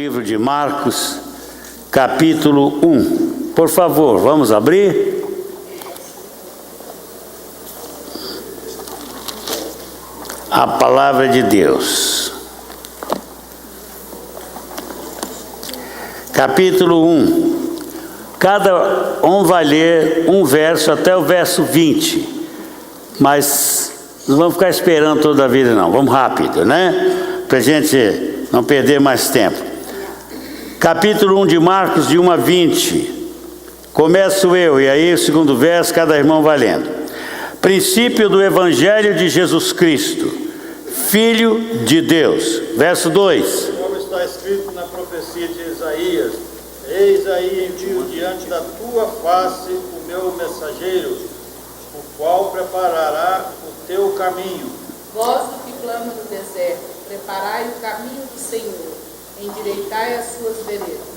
livro de Marcos, capítulo 1. Por favor, vamos abrir? A palavra de Deus. Capítulo 1. Cada um vai ler um verso até o verso 20. Mas não vamos ficar esperando toda a vida não. Vamos rápido, né? Para a gente não perder mais tempo. Capítulo 1 de Marcos, de 1 a 20. Começo eu, e aí o segundo verso, cada irmão vai lendo. Princípio do Evangelho de Jesus Cristo, Filho de Deus. Verso 2. Como está escrito na profecia de Isaías: eis aí envio diante da tua face o meu mensageiro, o qual preparará o teu caminho. Voz do que clama no deserto, preparai o caminho do Senhor, endireitai as suas veredas.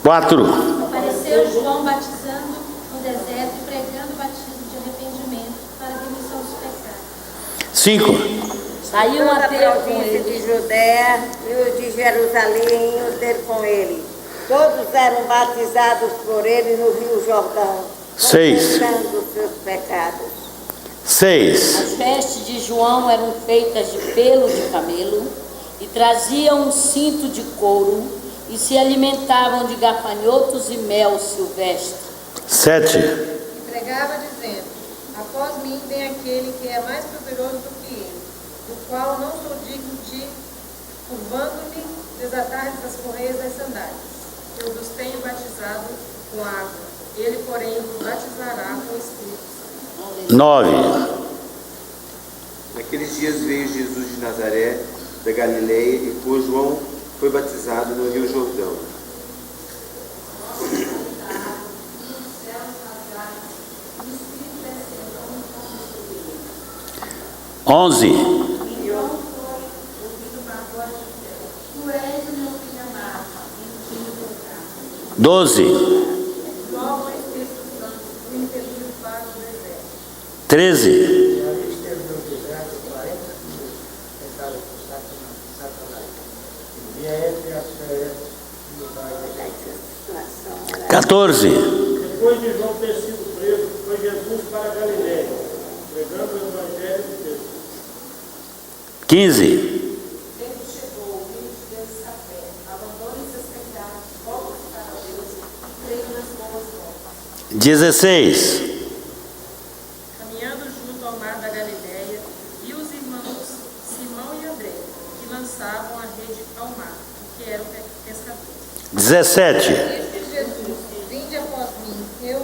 4. Apareceu João batizando no deserto e pregando o batismo de arrependimento para a remissão dos pecados. 5. Saiu a província de Judéia e os de Jerusalém iam ter com ele. Todos eram batizados por ele no Rio Jordão, 6. confessando os seus pecados. 6. As vestes de João eram feitas de pelo de camelo e traziam um cinto de couro e se alimentavam de gafanhotos e mel silvestre. 7. E pregava dizendo: após mim vem aquele que é mais poderoso do que eu, do qual não sou digno de, curvando-me, desatar as correias das sandálias. Eu vos tenho batizado com água, ele, porém, vos batizará com o Espírito Santo. 9. Naqueles dias veio Jesus de Nazaré, da Galileia, e por João foi batizado no Rio Jordão. 11. Tu és o meu filho amado, em quem eu tocava. 12. Logo o Espírito Santo o impeliu para o deserto. 13. E ali esteve no deserto 40 dias, tentado por Satanás. E via entre as férias e o vale da Galileia. 14. Depois de João ter sido preso, foi Jesus para a Galileia, pregando o Evangelho de Deus. 15. Tempo chegou, o reino de Deus está perto. Abandonem seus pecados, voltem para Deus e creiam nas boas novas. 16. Caminhando junto ao mar da Galileia, e os irmãos Simão e André, que lançavam a rede ao mar, porque eram pescadores. 17. Disse Jesus: vinde após mim, eu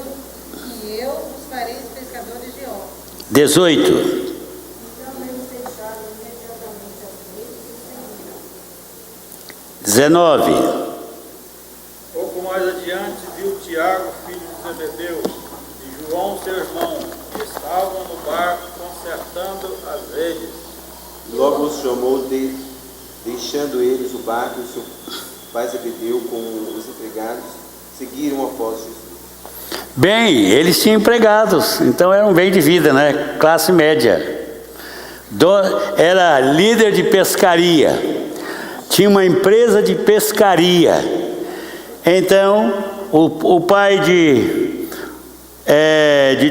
vos farei pescadores de homens. 18. Então eles deixaram imediatamente as redes e seguiram. 19. Pouco mais adiante viu Tiago, filho de Zebedeu, e João, seu irmão, que estavam no barco consertando as redes. Logo os chamou, deixando eles o barco, e seu pai Zebedeu com os empregados seguiram após Jesus. Bem, eles tinham empregados, então era um bem de vida, né? Classe média. Era líder de pescaria. Tinha uma empresa de pescaria. Então, o pai de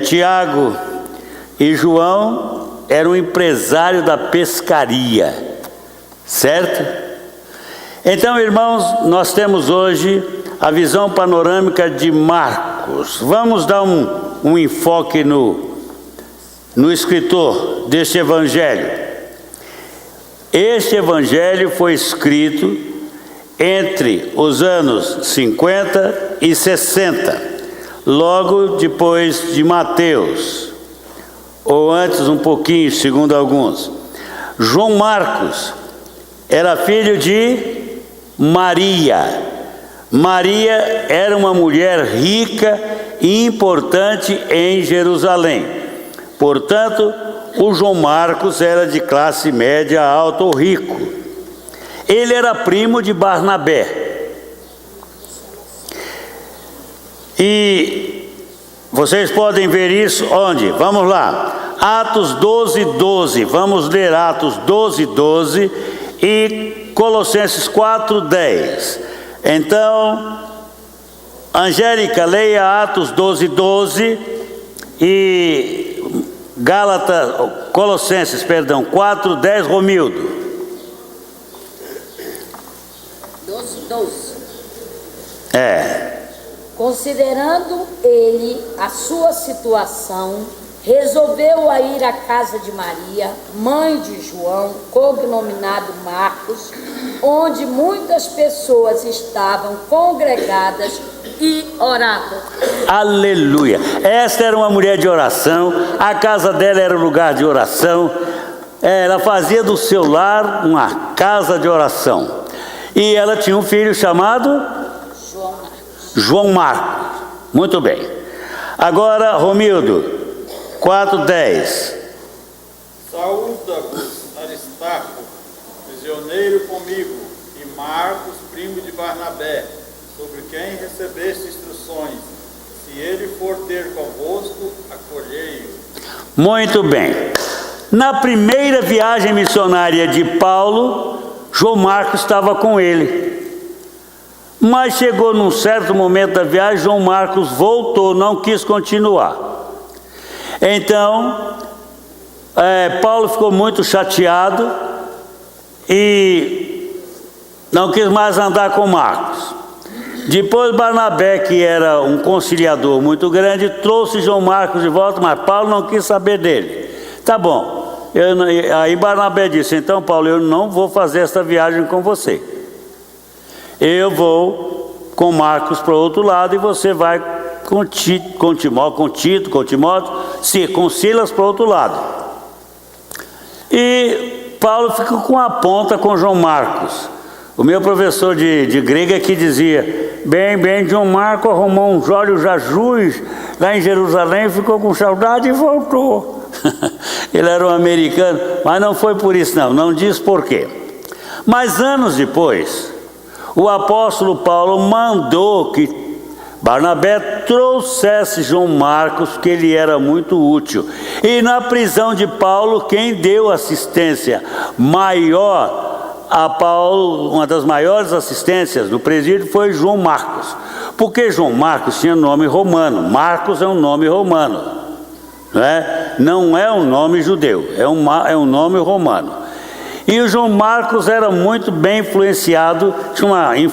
Tiago e João era um empresário da pescaria. Certo? Então, irmãos, nós temos hoje a visão panorâmica de Marcos. Vamos dar um enfoque no escritor deste evangelho. Este evangelho foi escrito entre os anos 50 e 60, logo depois de Mateus, ou antes um pouquinho, segundo alguns. João Marcos era filho de Maria. Maria era uma mulher rica e importante em Jerusalém. Portanto, o João Marcos era de classe média alta ou rico. Ele era primo de Barnabé. E vocês podem ver isso onde? Vamos lá. Atos 12, 12. Vamos ler Atos 12, 12 e Colossenses 4, 10. Então, Angélica, leia Atos 12:12 e Colossenses 4:10, Romildo. 12:12. Considerando ele a sua situação, resolveu a ir à casa de Maria, mãe de João, cognominado Marcos, onde muitas pessoas estavam congregadas e oravam. Aleluia! Esta era uma mulher de oração, a casa dela era um lugar de oração, ela fazia do seu lar uma casa de oração. E ela tinha um filho chamado João Marcos. Muito bem. Agora, Romildo, 4:10. Saúda-vos Aristarco, prisioneiro comigo, e Marcos, primo de Barnabé, sobre quem recebeste instruções. Se ele for ter convosco, acolhei-o. Muito bem. Na primeira viagem missionária de Paulo, João Marcos estava com ele. Mas chegou num certo momento da viagem, João Marcos voltou, não quis continuar. Então, Paulo ficou muito chateado e não quis mais andar com Marcos. Depois Barnabé, que era um conciliador muito grande, trouxe João Marcos de volta, mas Paulo não quis saber dele. Tá bom. Aí Barnabé disse: então Paulo, eu não vou fazer essa viagem com você. Eu vou com Marcos para o outro lado e você vai com Silas para o outro lado. E Paulo ficou com a ponta com João Marcos. O meu professor de grego aqui dizia: bem, João Marcos arrumou um olhos azuis lá em Jerusalém, ficou com saudade e voltou. Ele era um americano, mas não foi por isso não diz por quê. Mas anos depois, o apóstolo Paulo mandou que Barnabé trouxesse João Marcos, que ele era muito útil. E na prisão de Paulo, quem deu assistência maior a Paulo, uma das maiores assistências do presídio, foi João Marcos. Porque João Marcos tinha nome romano. Marcos é um nome romano, não é um nome judeu, é um nome romano. E o João Marcos era muito bem influenciado, tinha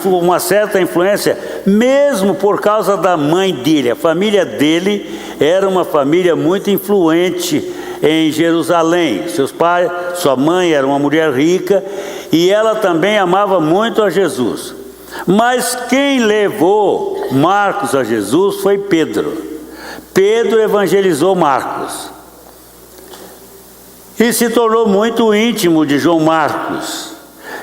uma certa influência, mesmo por causa da mãe dele. A família dele era uma família muito influente em Jerusalém. Sua mãe era uma mulher rica e ela também amava muito a Jesus. Mas quem levou Marcos a Jesus foi Pedro. Pedro evangelizou Marcos e se tornou muito íntimo de João Marcos,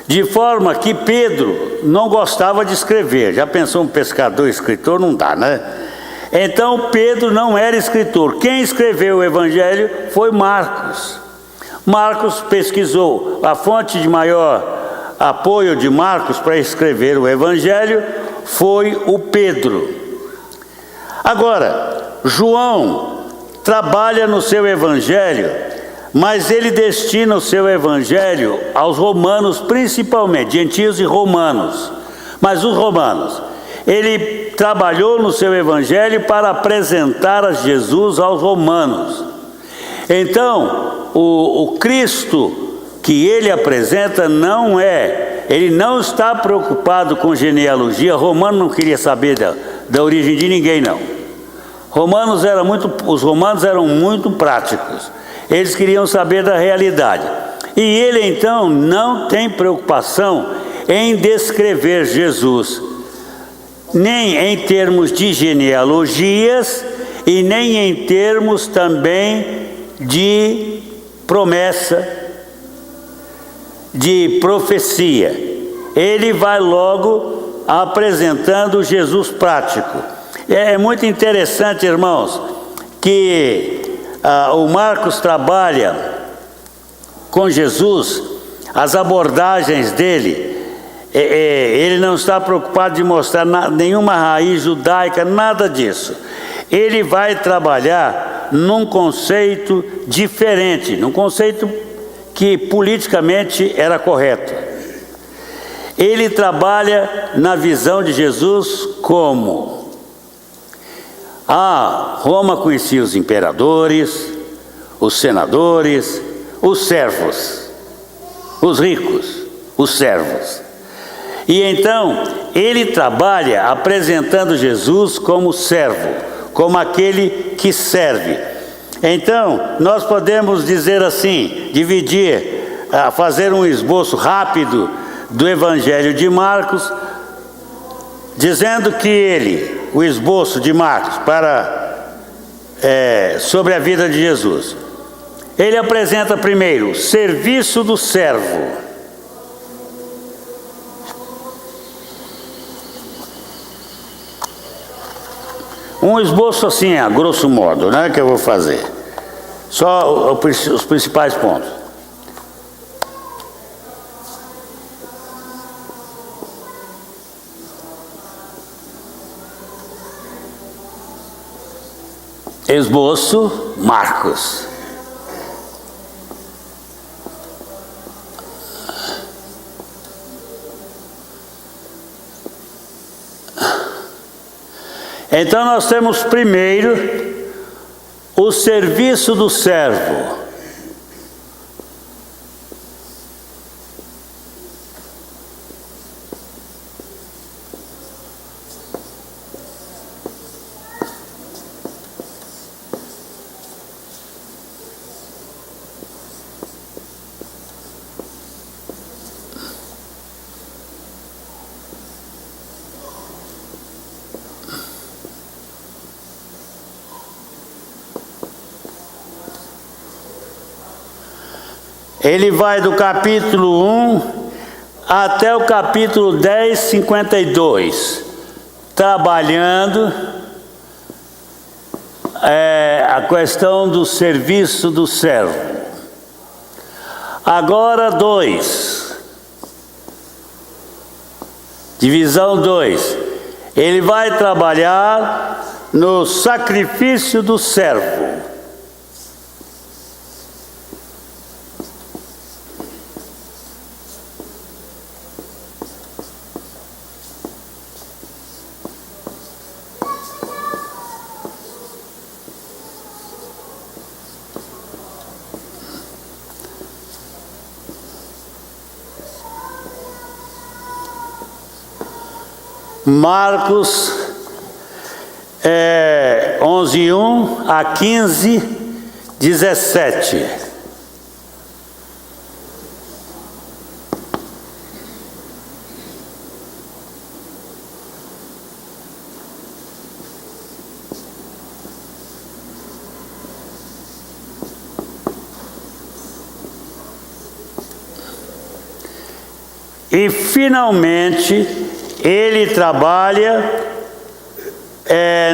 de forma que Pedro não gostava de escrever. Já pensou um pescador escritor? Não dá, né? Então Pedro não era escritor. Quem escreveu o evangelho foi Marcos. Marcos pesquisou. A fonte de maior apoio de Marcos para escrever o evangelho foi o Pedro. Agora, João trabalha no seu evangelho, mas ele destina o seu evangelho aos romanos principalmente, gentios e romanos. Mas os romanos, ele trabalhou no seu evangelho para apresentar a Jesus aos romanos. Então, o Cristo que ele apresenta ele não está preocupado com genealogia. Romano não queria saber da origem de ninguém, não. Os romanos eram muito práticos. Eles queriam saber da realidade. E ele então não tem preocupação em descrever Jesus, nem em termos de genealogias e nem em termos também de promessa, de profecia. Ele vai logo apresentando Jesus prático. É muito interessante, irmãos, que o Marcos trabalha com Jesus, as abordagens dele, ele não está preocupado de mostrar nenhuma raiz judaica, nada disso. Ele vai trabalhar num conceito diferente, num conceito que politicamente era correto. ele trabalha na visão de Jesus como? Roma conhecia os imperadores, os senadores, os servos, os ricos, os servos. E então, ele trabalha apresentando Jesus como servo, como aquele que serve. Então, nós podemos dizer assim, dividir, fazer um esboço rápido do Evangelho de Marcos, dizendo que ele, o esboço de Marcos sobre a vida de Jesus, ele apresenta primeiro o serviço do servo. Um esboço assim, a grosso modo, né, que eu vou fazer. Só os principais pontos. Esboço, Marcos. Então nós temos primeiro o serviço do servo. Ele vai do capítulo 1 até o capítulo 10, 52, trabalhando a questão do serviço do servo. Agora 2, divisão 2, ele vai trabalhar no sacrifício do servo. Marcos 11, 1 a 15, 17. E finalmente ele trabalha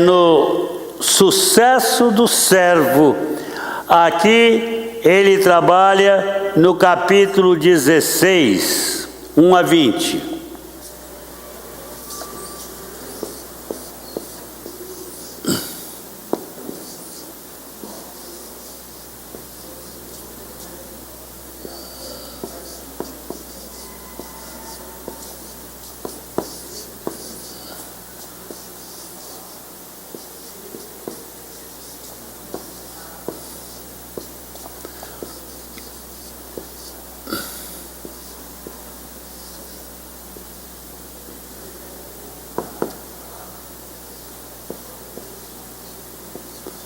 no sucesso do servo. Aqui ele trabalha no capítulo 16, 1 a 20.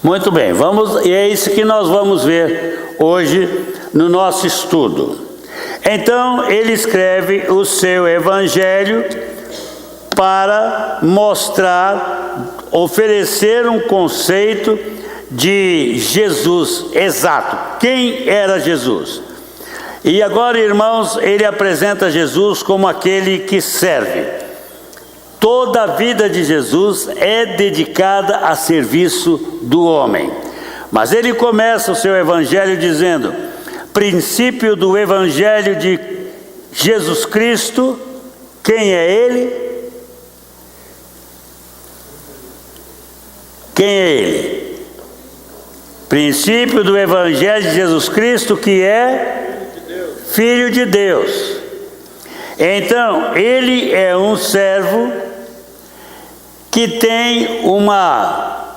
Muito bem, e é isso que nós vamos ver hoje no nosso estudo. Então, ele escreve o seu evangelho para mostrar, oferecer um conceito de Jesus exato. Quem era Jesus? E agora, irmãos, ele apresenta Jesus como aquele que serve. Toda a vida de Jesus é dedicada a serviço do homem. Mas ele começa o seu evangelho dizendo: princípio do evangelho de Jesus Cristo. Quem é ele? Quem é ele? Princípio do evangelho de Jesus Cristo, que é Filho de Deus. Então, ele é um servo que tem uma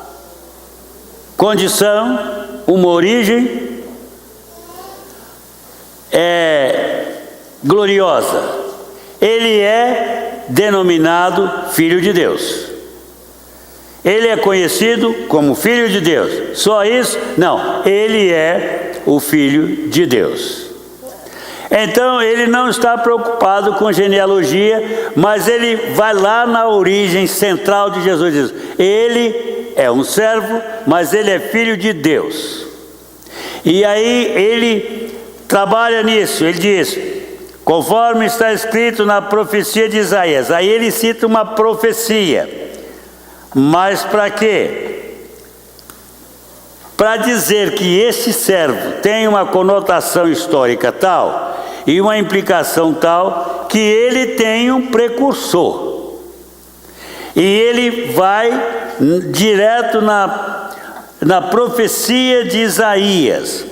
condição, uma origem gloriosa. Ele é denominado Filho de Deus. Ele é conhecido como Filho de Deus. Só isso? Não, ele é o Filho de Deus. Então ele não está preocupado com genealogia, mas ele vai lá na origem central de Jesus. Diz, ele é um servo, mas ele é Filho de Deus. E aí ele trabalha nisso, ele diz, conforme está escrito na profecia de Isaías. Aí ele cita uma profecia. Mas para quê? Para dizer que esse servo tem uma conotação histórica tal e uma implicação tal que ele tem um precursor. E ele vai direto na profecia de Isaías.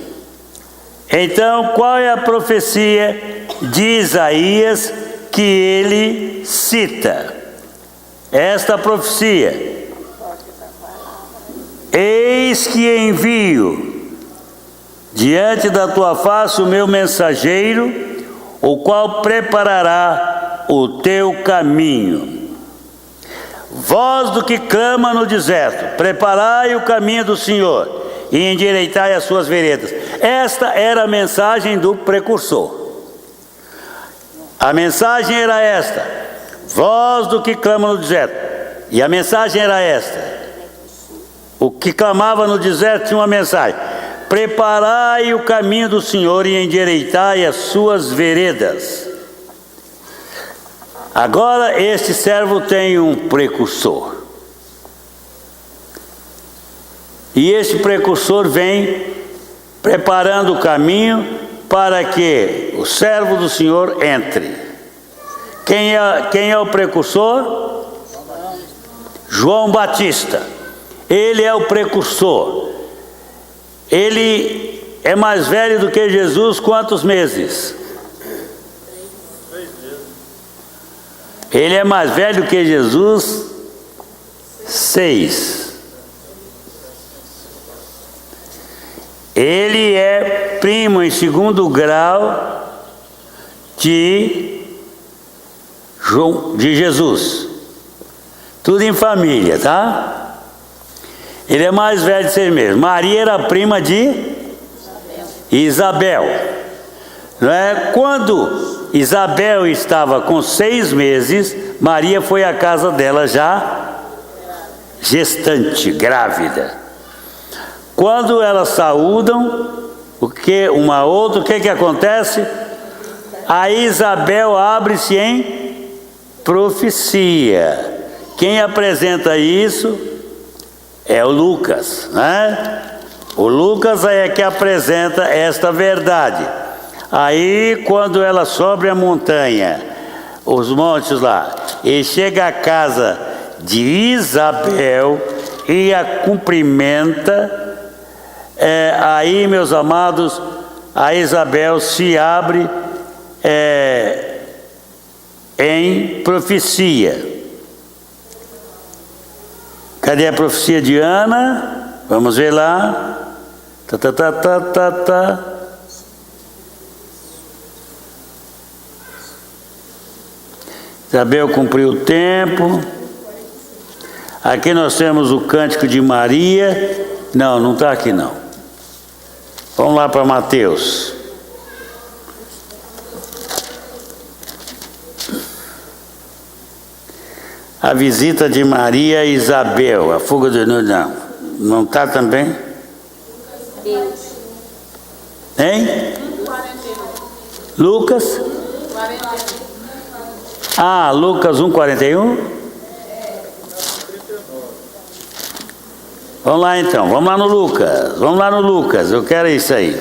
Então, qual é a profecia de Isaías que ele cita? Esta profecia: eis que envio diante da tua face o meu mensageiro, o qual preparará o teu caminho. Voz do que clama no deserto, preparai o caminho do Senhor e endireitai as suas veredas. Esta era a mensagem do precursor. A mensagem era esta: voz do que clama no deserto. E a mensagem era esta. O que clamava no deserto tinha uma mensagem: preparai o caminho do Senhor e endireitai as suas veredas. Agora este servo tem um precursor. E esse precursor vem preparando o caminho para que o servo do Senhor entre. Quem é o precursor? João Batista. Ele é o precursor. Ele é mais velho do que Jesus quantos meses? 6 meses. Ele é mais velho que Jesus 6. Ele é primo em segundo grau de Jesus. Tudo em família, tá? Ele é mais velho de 6 meses. Maria era prima de Isabel. Não é? Quando Isabel estava com 6 meses, Maria foi à casa dela já gestante, grávida. Quando elas saúdam, o que acontece? A Isabel abre-se em profecia. Quem apresenta isso é o Lucas, né? O Lucas é que apresenta esta verdade. Aí, quando ela sobe a montanha, os montes lá, e chega à casa de Isabel e a cumprimenta, aí, meus amados, a Isabel se abre em profecia. Cadê a profecia de Ana? Vamos ver lá. Isabel cumpriu o tempo. Aqui nós temos o cântico de Maria. Não está aqui não. Vamos lá para Mateus. A visita de Maria a Isabel, a fuga do... Não está também? Hein? Lucas? Lucas 1:41? Vamos lá então, vamos lá no Lucas, eu quero isso aí.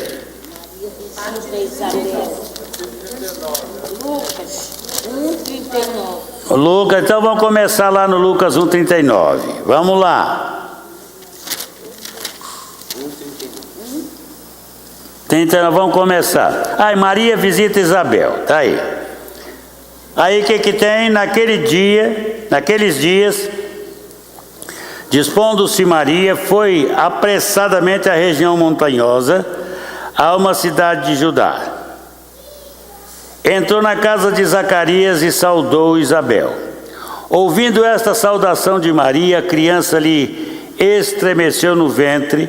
Lucas 1:39. Lucas, então vamos começar lá no Lucas 1:39. Vamos lá. 1:39, vamos começar. Maria visita Isabel, tá aí. Aí o que tem? Naqueles dias, dispondo-se Maria, foi apressadamente à região montanhosa, a uma cidade de Judá. Entrou na casa de Zacarias e saudou Isabel. Ouvindo esta saudação de Maria, a criança lhe estremeceu no ventre.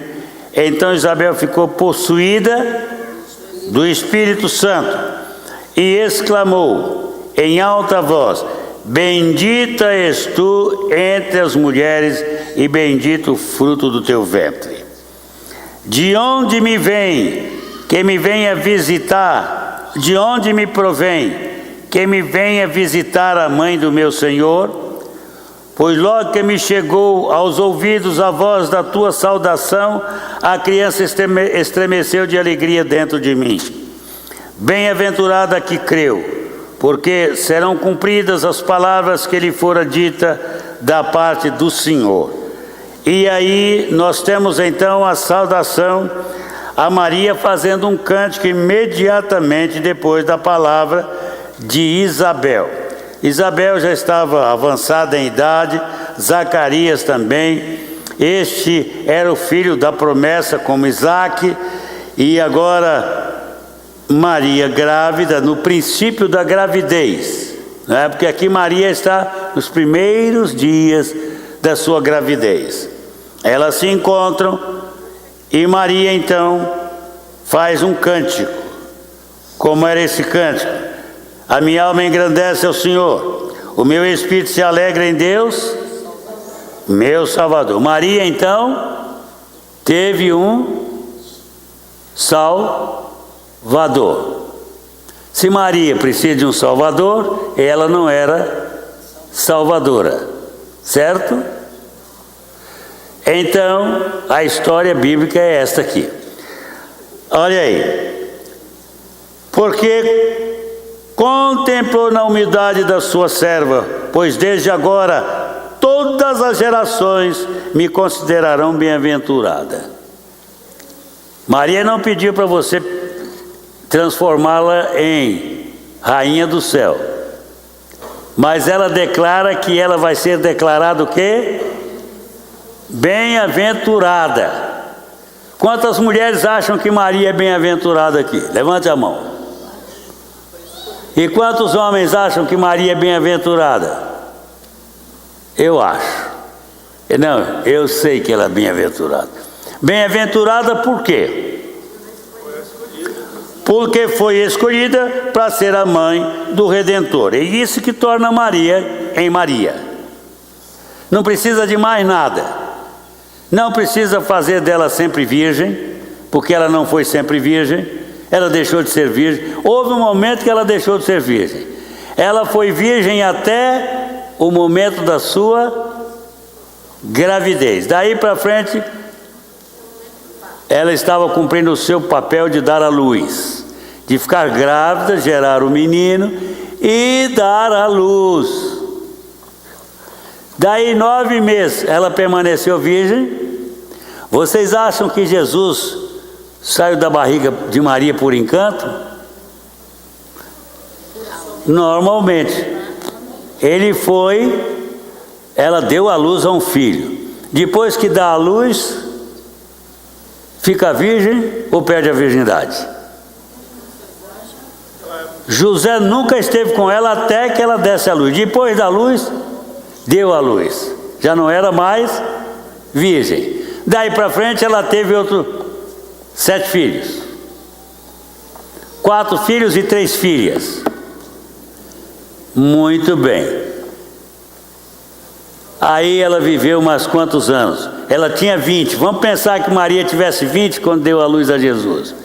Então Isabel ficou possuída do Espírito Santo e exclamou em alta voz: bendita és tu entre as mulheres e bendito o fruto do teu ventre. De onde me vem que me venha visitar? De onde me provém que me venha visitar a mãe do meu Senhor? Pois logo que me chegou aos ouvidos a voz da tua saudação, a criança estremeceu de alegria dentro de mim. Bem-aventurada que creu, porque serão cumpridas as palavras que lhe fora dita da parte do Senhor. E aí nós temos então a saudação a Maria fazendo um cântico imediatamente depois da palavra de Isabel. Isabel já estava avançada em idade, Zacarias também. Este era o filho da promessa como Isaque, e agora Maria grávida, no princípio da gravidez, né? Porque aqui Maria está nos primeiros dias da sua gravidez. Elas se encontram e Maria então faz um cântico. Como era esse cântico? A minha alma engrandece ao Senhor, o meu espírito se alegra em Deus, meu Salvador. Maria então teve um Salvador. Se Maria precisa de um Salvador, ela não era salvadora, certo? Então a história bíblica é esta aqui. Olha aí. Porque contemplou na humildade da sua serva, pois desde agora todas as gerações me considerarão bem-aventurada. Maria não pediu para você transformá-la em rainha do céu, mas ela declara que ela vai ser declarada o quê? Bem-aventurada. Quantas mulheres acham que Maria é bem-aventurada aqui? Levante a mão. E quantos homens acham que Maria é bem-aventurada? Eu acho. Não, eu sei que ela é bem-aventurada. Bem-aventurada por quê? Porque foi escolhida para ser a mãe do Redentor. É isso que torna Maria em Maria. Não precisa de mais nada. Não precisa fazer dela sempre virgem, porque ela não foi sempre virgem. Ela deixou de ser virgem. Houve um momento que ela deixou de ser virgem. Ela foi virgem até o momento da sua gravidez. Daí para frente, ela estava cumprindo o seu papel de dar à luz, de ficar grávida, gerar o menino e dar à luz. Daí 9 meses ela permaneceu virgem. Vocês acham que Jesus saiu da barriga de Maria por encanto? Normalmente. Ela deu à luz a um filho. Depois que dá à luz, fica virgem ou perde a virgindade? José nunca esteve com ela até que ela desse à luz. Depois da luz, deu à luz. Já não era mais virgem. Daí para frente ela teve 7 filhos. 4 filhos e 3 filhas. Muito bem. Aí ela viveu mais quantos anos? Ela tinha 20. Vamos pensar que Maria tivesse 20 quando deu a luz a Jesus.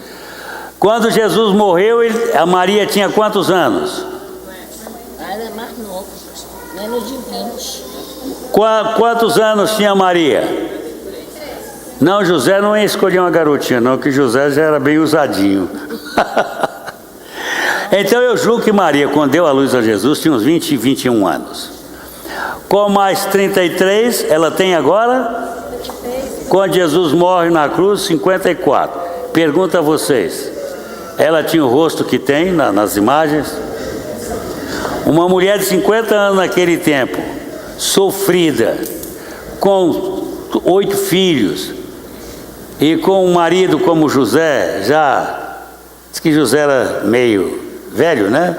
Quando Jesus morreu, a Maria tinha quantos anos? Era mais novo, menos de 20. Quantos anos tinha Maria? Não, José não ia escolher uma garotinha não, que José já era bem usadinho. Então eu julgo que Maria, quando deu a luz a Jesus, tinha uns 20 e 21 anos. Com mais 33, ela tem agora? Quando Jesus morre na cruz, 54. Pergunto a vocês, ela tinha o rosto que tem nas imagens? Uma mulher de 50 anos naquele tempo, sofrida, com 8 filhos, e com um marido como José, já, diz que José era meio velho, né?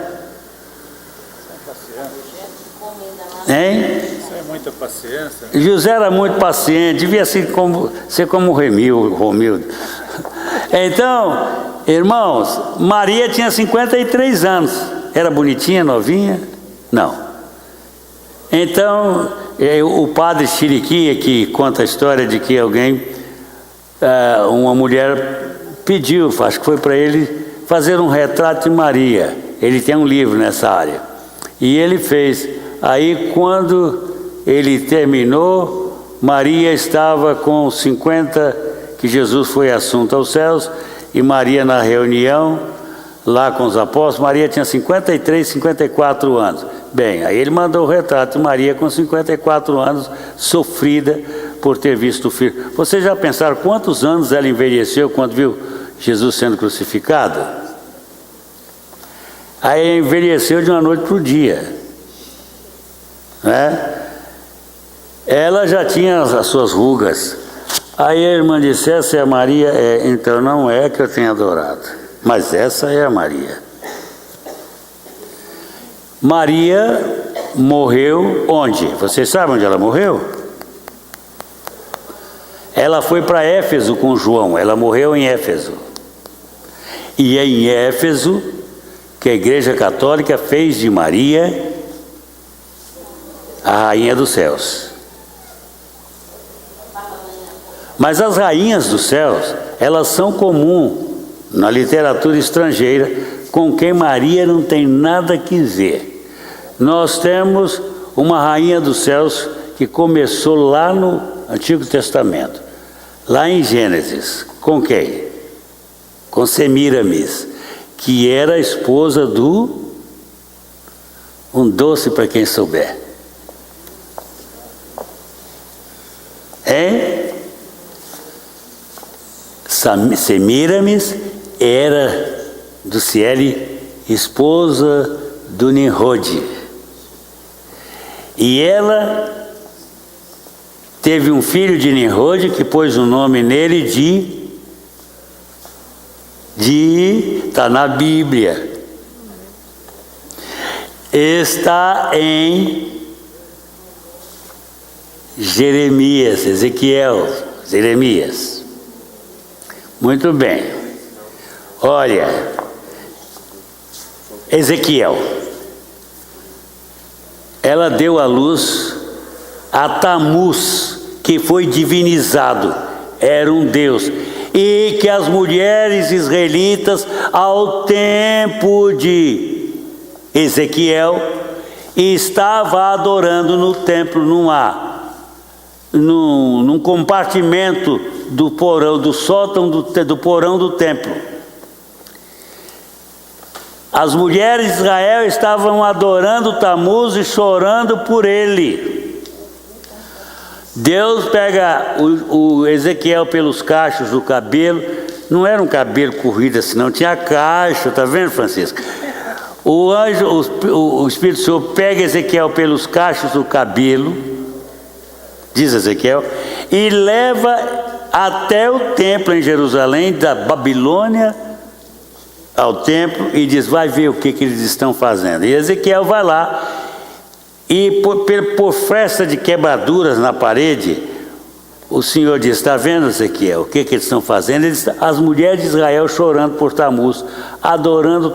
Hein? Isso é muita paciência. José era muito paciente, devia ser como Romildo. Então, irmãos, Maria tinha 53 anos. Era bonitinha, novinha? Não. Então, o padre Chiriquia, que conta a história de que uma mulher pediu, acho que foi para ele, fazer um retrato de Maria. Ele tem um livro nessa área. E ele fez. Aí, quando ele terminou, Maria estava com 50, que Jesus foi assunto aos céus, e Maria na reunião, lá com os apóstolos, Maria tinha 53, 54 anos. Bem, aí ele mandou o retrato de Maria com 54 anos, sofrida por ter visto o filho. Vocês já pensaram quantos anos ela envelheceu quando viu Jesus sendo crucificado? Aí envelheceu de uma noite para o dia. Né? Ela já tinha as suas rugas. Aí a irmã disse: essa é a Maria? Então não é que eu tenho adorado, mas essa é a Maria. Maria morreu onde? Vocês sabem onde ela morreu? Ela foi para Éfeso com João. Ela morreu em Éfeso. E é em Éfeso que a Igreja Católica fez de Maria a rainha dos céus. Mas as rainhas dos céus, elas são comuns na literatura estrangeira, com quem Maria não tem nada que ver. Nós temos uma rainha dos céus que começou lá no Antigo Testamento, lá em Gênesis. Com quem? Com Semíramis, que era a esposa do... Um doce para quem souber. Semíramis era do Ciele, esposa do Nimrod. E ela teve um filho de Nimrod que pôs o nome nele está na Bíblia. Está em Jeremias. Muito bem. Olha, Ezequiel. Ela deu à luz a Tamuz, que foi divinizado, era um deus. E que as mulheres israelitas, ao tempo de Ezequiel, estavam adorando no templo, num compartimento do porão, do sótão do porão do templo. As mulheres de Israel estavam adorando Tamuz e chorando por ele. Deus pega o Ezequiel pelos cachos do cabelo. Não era um cabelo corrido assim, não, tinha cacho, tá vendo, Francisco? O anjo, o Espírito Santo pega Ezequiel pelos cachos do cabelo, diz Ezequiel, e leva até o templo em Jerusalém, da Babilônia ao templo, e diz: vai ver o que eles estão fazendo. E Ezequiel vai lá, e por festa de quebraduras na parede, o Senhor diz: está vendo, Ezequiel, o que eles estão fazendo? As mulheres de Israel chorando por Tamuz, adorando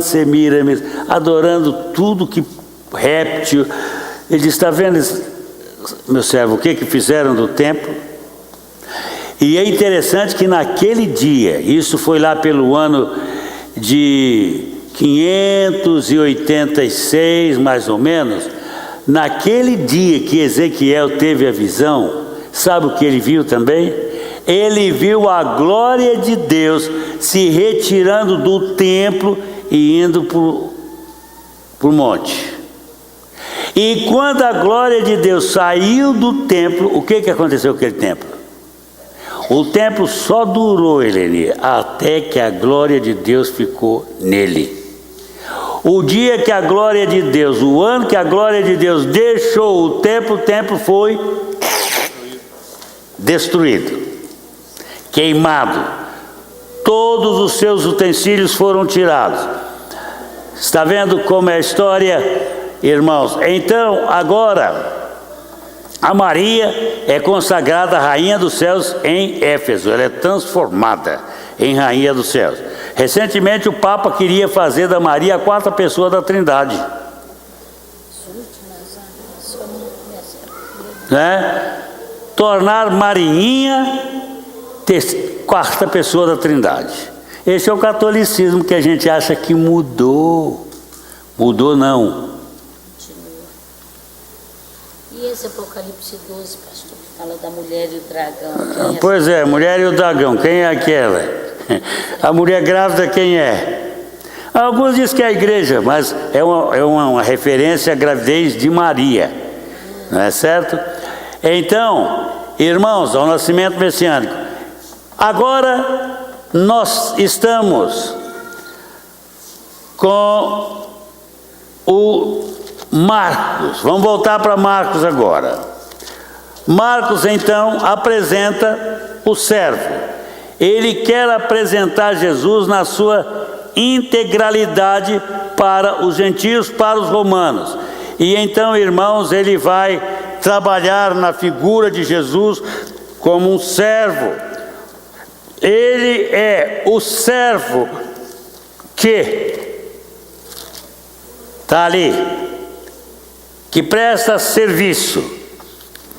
Semíramis, adorando tudo que réptil. Ele diz: está vendo, meu servo, o que fizeram do templo? E é interessante que naquele dia, isso foi lá pelo ano de 586, mais ou menos, naquele dia que Ezequiel teve a visão, sabe o que ele viu também? Ele viu a glória de Deus se retirando do templo e indo para o monte. E quando a glória de Deus saiu do templo, o que aconteceu com aquele templo? O templo só durou, Eleni, até que a glória de Deus ficou nele. O dia que a glória de Deus, o ano que a glória de Deus deixou o templo foi destruído, queimado. Todos os seus utensílios foram tirados. Está vendo como é a história, irmãos? Então, agora, a Maria é consagrada rainha dos céus em Éfeso. Ela é transformada em rainha dos céus. Recentemente o Papa queria fazer da Maria a quarta pessoa da Trindade, né? Tornar Marinha quarta pessoa da Trindade. Esse é o catolicismo que a gente acha que mudou. Mudou não. E esse Apocalipse 12, pastor, que fala da mulher e o dragão? Pois é, mulher e o dragão, quem é aquela? A mulher grávida quem é? Alguns dizem que é a igreja, mas é uma referência à gravidez de Maria, não é certo? Então, irmãos, ao nascimento messiânico. Agora nós estamos com o Marcos. Vamos voltar para Marcos agora. Marcos então apresenta o servo. Ele quer apresentar Jesus na sua integralidade para os gentios, para os romanos. E então, irmãos, ele vai trabalhar na figura de Jesus como um servo. Ele é o servo que está ali, que presta serviço.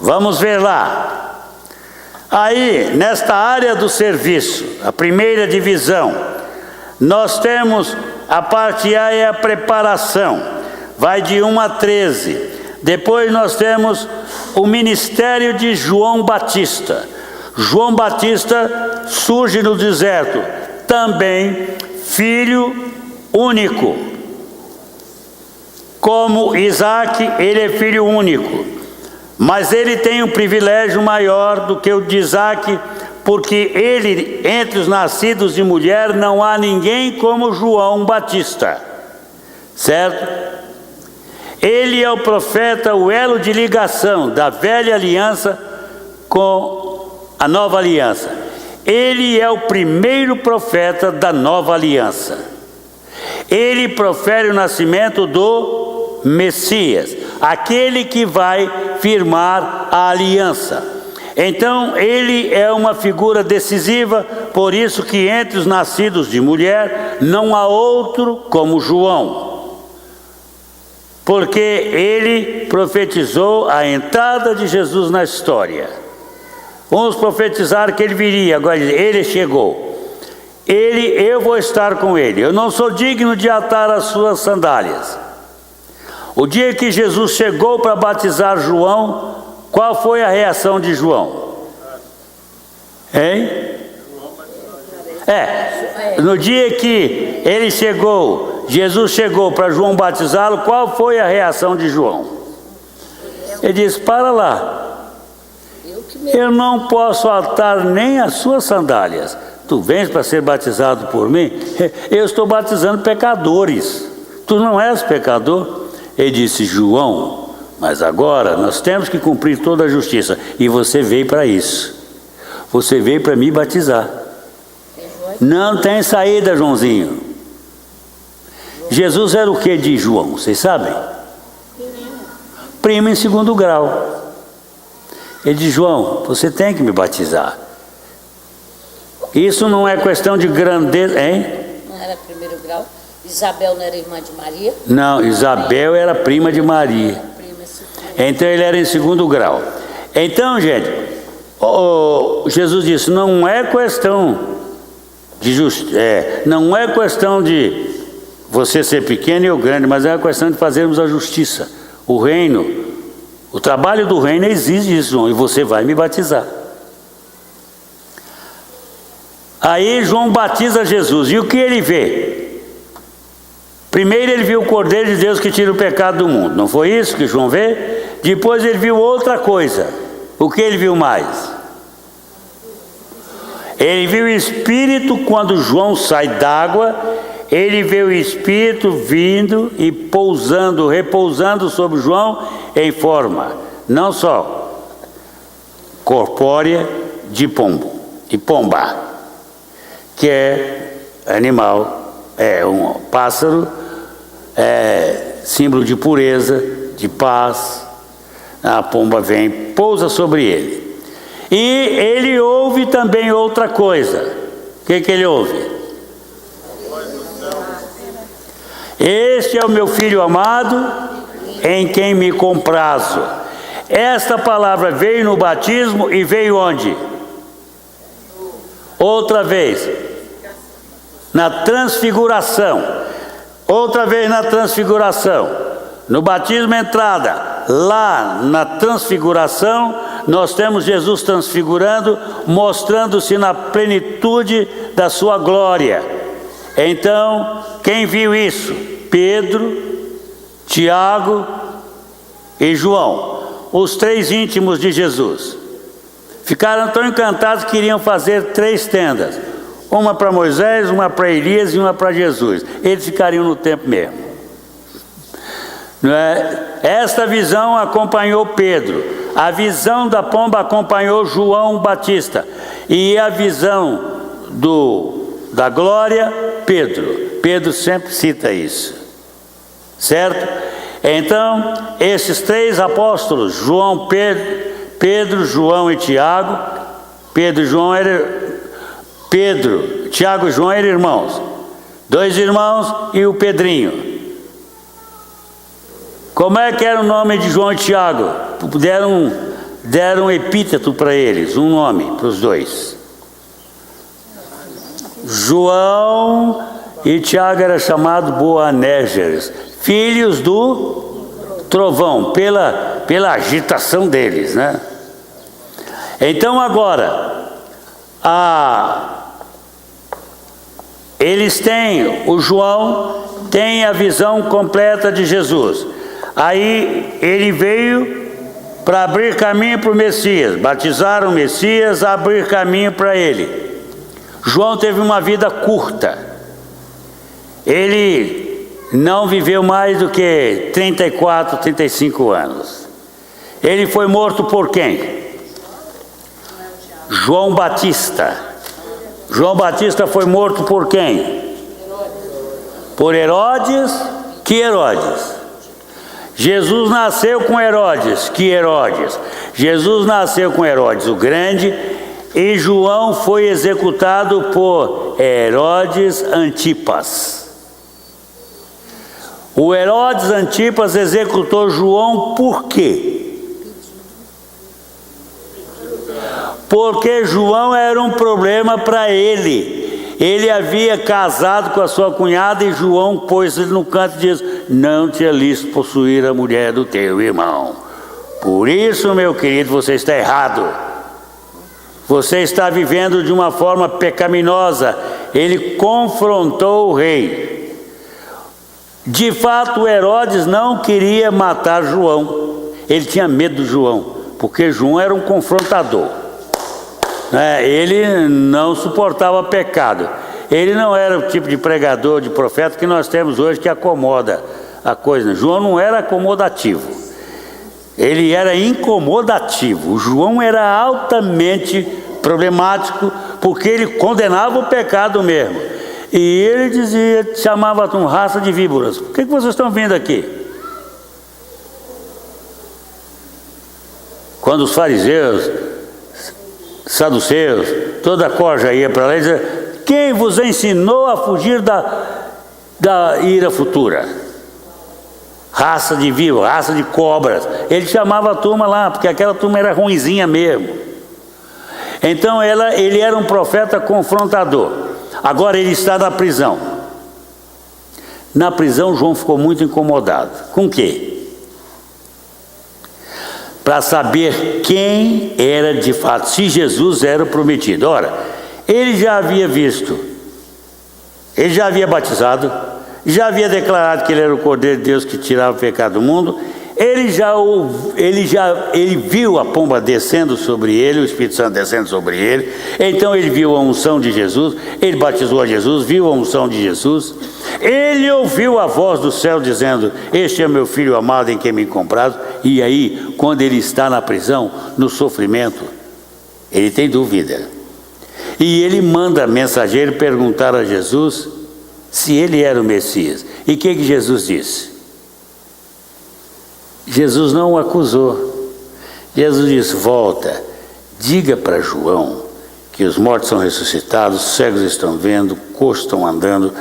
Vamos ver lá. Aí, nesta área do serviço, a primeira divisão, nós temos a parte A é a preparação, vai de 1 a 13. Depois nós temos o ministério de João Batista. João Batista surge no deserto, também filho único. Como Isaac, ele é filho único. Mas ele tem um privilégio maior do que o de Isaac, porque ele, entre os nascidos de mulher, não há ninguém como João Batista, certo? Ele é o profeta, o elo de ligação da velha aliança com a nova aliança. Ele é o primeiro profeta da nova aliança. Ele profere o nascimento do Messias, aquele que vai firmar a aliança. Então ele é uma figura decisiva, por isso que entre os nascidos de mulher não há outro como João, porque ele profetizou a entrada de Jesus na história. Uns profetizaram que ele viria, agora ele chegou. Eu vou estar com ele. Eu não sou digno de atar as suas sandálias. O dia que Jesus chegou para batizar João, qual foi a reação de João? Hein? No dia que ele chegou, Jesus chegou para João batizá-lo, qual foi a reação de João? Ele disse: para lá, eu não posso atar nem as suas sandálias. Tu vens para ser batizado por mim? Eu estou batizando pecadores. Tu não és pecador? Ele disse: João, mas agora nós temos que cumprir toda a justiça. E você veio para isso. Você veio para me batizar. Não tem saída, Joãozinho. Jesus era o que de João? Vocês sabem? Primo em 2º grau. Ele disse: João, você tem que me batizar. Isso não é questão de grandeza, hein? Não era 1º grau? Isabel não era irmã de Maria? Não, Isabel era prima de Maria. Então ele era em 2º grau. Então, gente, Jesus disse: não é questão de não é questão de você ser pequeno e eu grande, mas é uma questão de fazermos a justiça. O reino, o trabalho do reino exige isso, e você vai me batizar. Aí João batiza Jesus, e o que ele vê? Primeiro ele viu o Cordeiro de Deus que tira o pecado do mundo, não foi isso que João vê? Depois ele viu outra coisa. O que ele viu mais? Ele viu o Espírito quando João sai d'água. ele vê o Espírito vindo e repousando sobre João em forma, não só corpórea de pomba, que é animal, é um pássaro, é símbolo de pureza, de paz. A pomba vem, pousa sobre ele. E ele ouve também outra coisa. O que ele ouve? Este é o meu filho amado, em quem me comprazo. Esta palavra veio no batismo e veio onde? Outra vez, na transfiguração. Outra vez na transfiguração. No batismo, entrada. Lá na transfiguração, nós temos Jesus transfigurando, mostrando-se na plenitude da sua glória. Então, quem viu isso? Pedro, Tiago e João, os três íntimos de Jesus. Ficaram tão encantados que queriam fazer 3 tendas. Uma para Moisés, uma para Elias e uma para Jesus. Eles ficariam no templo mesmo. Não é? Esta visão acompanhou Pedro. A visão da pomba acompanhou João Batista. E a visão da glória, Pedro. Pedro sempre cita isso. Certo? Então, esses 3 apóstolos, Pedro, João e Tiago. Tiago e João eram irmãos. 2 irmãos e o Pedrinho. Como é que era o nome de João e Tiago? Deram um epíteto para eles, um nome para os 2. João e Tiago era chamado Boanerges, filhos do trovão, pela agitação deles, né? Então agora, o João tem a visão completa de Jesus. Aí ele veio para abrir caminho para o Messias, batizar o Messias, abrir caminho para ele. João teve uma vida curta. Ele não viveu mais do que 34, 35 anos. Ele foi morto por quem? João Batista. João Batista foi morto por quem? Por Herodes. Que Herodes? Jesus nasceu com Herodes. Que Herodes? Jesus nasceu com Herodes o Grande e João foi executado por Herodes Antipas. O Herodes Antipas executou João por quê? Porque João era um problema para ele. Ele havia casado com a sua cunhada e João pôs ele no canto e disse: não te é lícito possuir a mulher do teu irmão. Por isso, meu querido, você está errado. Você está vivendo de uma forma pecaminosa. Ele confrontou o rei. De fato, Herodes não queria matar João. Ele tinha medo de João, porque João era um confrontador. Ele não suportava pecado. Ele não era o tipo de pregador, de profeta que nós temos hoje, que acomoda a coisa. João não era acomodativo. Ele era incomodativo. O João era altamente problemático, porque ele condenava o pecado mesmo. E ele dizia, chamava de raça de víboras. Por que vocês estão vindo aqui? Quando os fariseus, saduceus, toda a corja ia para lá e dizia: quem vos ensinou a fugir da ira futura? Raça de víbora, raça de cobras. Ele chamava a turma lá, porque aquela turma era ruinzinha mesmo. Então ele era um profeta confrontador. Agora ele está na prisão. Na prisão, João ficou muito incomodado. Com o quê? Para saber quem era de fato, se Jesus era o prometido. Ora, ele já havia visto, ele já havia batizado, já havia declarado que ele era o Cordeiro de Deus que tirava o pecado do mundo, Ele viu a pomba descendo sobre ele, o Espírito Santo descendo sobre ele. Então ele viu a unção de Jesus, ele batizou a Jesus, viu a unção de Jesus. Ele ouviu a voz do céu dizendo: este é meu filho amado em quem me comprazo. E aí, quando ele está na prisão, no sofrimento, ele tem dúvida. E ele manda mensageiro perguntar a Jesus se ele era o Messias. E o que Jesus disse? Jesus não o acusou. Jesus disse: volta, diga para João que os mortos são ressuscitados, os cegos estão vendo, coxos estão andando,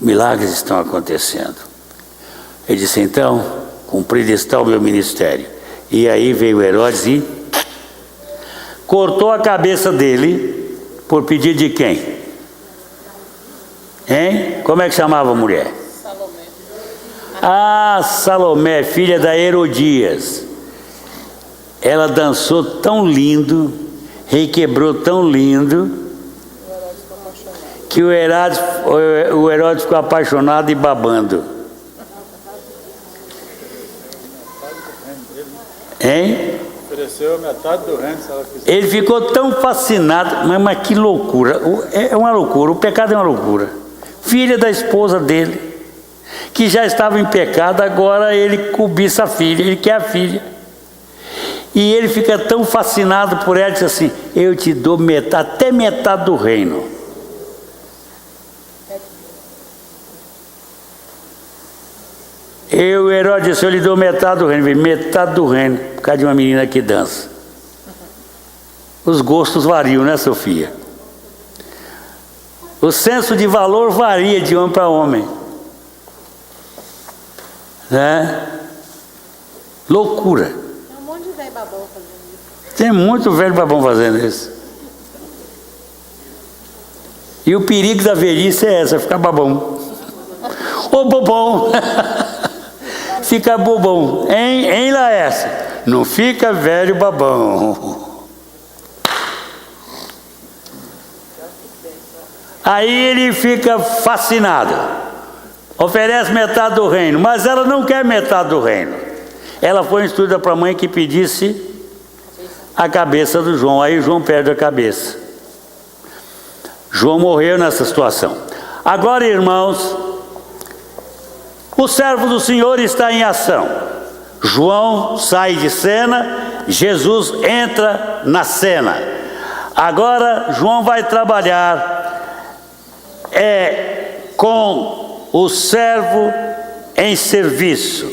milagres estão acontecendo. Ele disse: então, cumprido está o meu ministério. E aí veio Herodes e cortou a cabeça dele por pedido de quem? Hein? Como é que chamava a mulher? Salomé, filha da Herodias. Ela dançou tão lindo, requebrou tão lindo, que o Herodes ficou apaixonado e babando. Hein? Ofereceu metade do reino se ela quiser. Ele ficou tão fascinado, mas que loucura, é uma loucura, o pecado é uma loucura. Filha da esposa dele, que já estava em pecado, agora ele cobiça a filha, ele quer a filha. E ele fica tão fascinado por ela, diz assim: eu te dou metade, até metade do reino. O Herodes disse: eu lhe dou metade do reino. Metade do reino, por causa de uma menina que dança. Os gostos variam, né, Sofia? O senso de valor varia de homem para homem, né? Loucura. Tem um monte de velho babão fazendo isso. Tem muito velho babão fazendo isso. E o perigo da velhice é essa, ficar babão. Ô bobão. Fica bobão. Hein, Laércio? Não fica velho babão. Aí ele fica fascinado. Oferece metade do reino, mas ela não quer metade do reino. Ela foi instruída para a mãe que pedisse a cabeça do João. Aí João perde a cabeça. João morreu nessa situação. Agora, irmãos, o servo do Senhor está em ação. João sai de cena, Jesus entra na cena. Agora João vai trabalhar com o servo em serviço.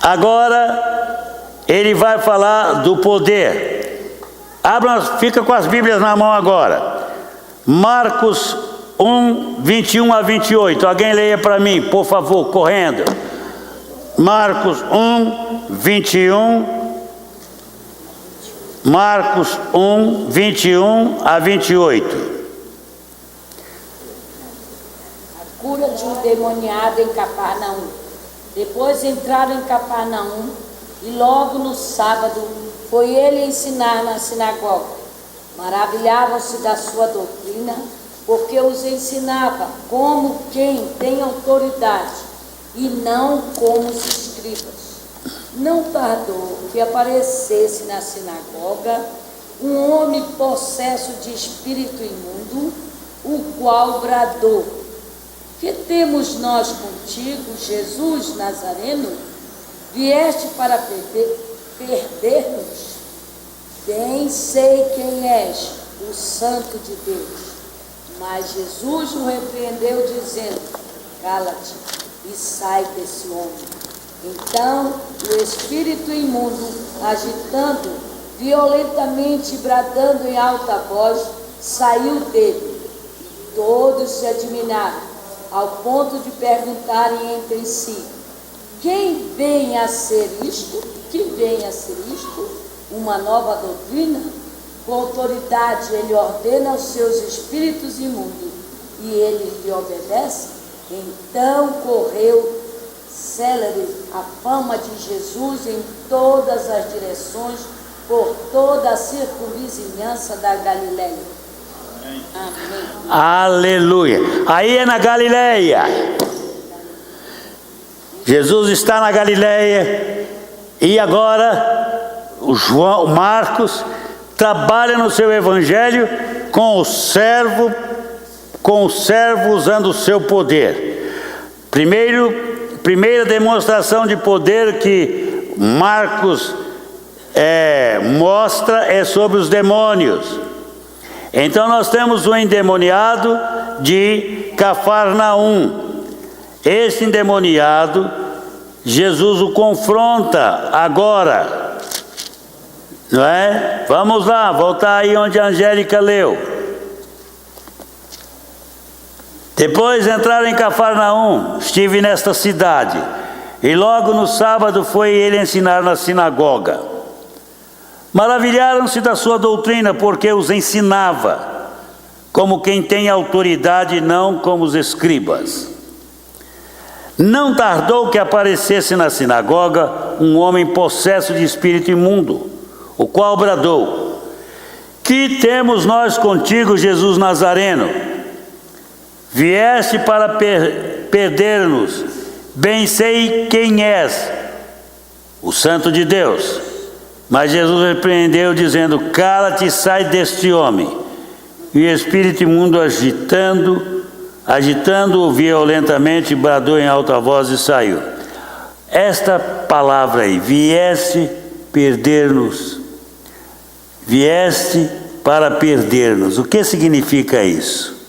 Agora ele vai falar do poder. Fica com as Bíblias na mão agora. Marcos 1, 21 a 28. Alguém leia para mim, por favor, correndo. Marcos 1, 21. Marcos 1, 21 a 28. A cura de um demoniado em Cafarnaum. Depois entraram em Cafarnaum e logo no sábado foi ele ensinar na sinagoga. Maravilhavam-se da sua doutrina, porque os ensinava como quem tem autoridade e não como os escribas. Não tardou que aparecesse na sinagoga um homem possesso de espírito imundo, o qual bradou: que temos nós contigo, Jesus Nazareno? Vieste para perder-nos? Bem sei quem és, o Santo de Deus. Mas Jesus o repreendeu, dizendo: cala-te e sai desse homem. Então o espírito imundo, agitando violentamente e bradando em alta voz, saiu dele. E todos se admiraram, ao ponto de perguntarem entre si: quem vem a ser isto? Que vem a ser isto? Uma nova doutrina? Com autoridade ele ordena aos seus espíritos imundos e eles lhe obedecem? Então correu célere a fama de Jesus em todas as direções, por toda a circunvizinhança da Galileia. Amém. Aleluia. Aí é na Galileia. Jesus está na Galileia e agora o Marcos trabalha no seu evangelho com o servo usando o seu poder. Primeira demonstração de poder que Marcos mostra é sobre os demônios. Então nós temos o endemoniado de Cafarnaum. Esse endemoniado, Jesus o confronta agora, não é? Vamos lá, voltar aí onde a Angélica leu. Depois entraram em Cafarnaum, estive nesta cidade, e logo no sábado foi ele ensinar na sinagoga. Maravilharam-se da sua doutrina, porque os ensinava como quem tem autoridade, não como os escribas. Não tardou que aparecesse na sinagoga um homem possesso de espírito imundo, o qual bradou: que temos nós contigo, Jesus Nazareno? Vieste para perder-nos, bem sei quem és, o Santo de Deus. Mas Jesus repreendeu, dizendo: cala-te e sai deste homem. E o espírito imundo, agitando-o violentamente, bradou em alta voz e saiu. Esta palavra aí, vieste perder-nos, vieste para perder-nos. O que significa isso?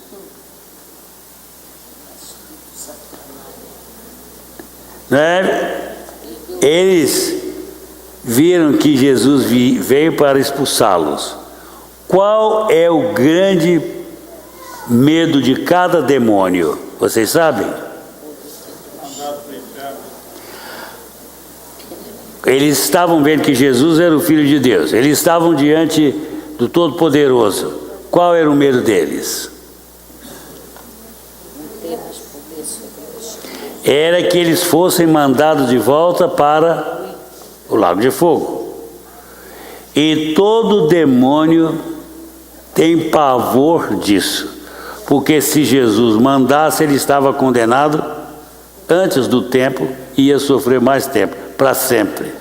Eles viram que Jesus veio para expulsá-los. Qual é o grande medo de cada demônio? Vocês sabem? Eles estavam vendo que Jesus era o Filho de Deus. Eles estavam diante do Todo-Poderoso. Qual era o medo deles? Era que eles fossem mandados de volta para o lago de fogo. E todo demônio tem pavor disso, porque se Jesus mandasse, ele estava condenado antes do tempo e ia sofrer mais tempo, para sempre.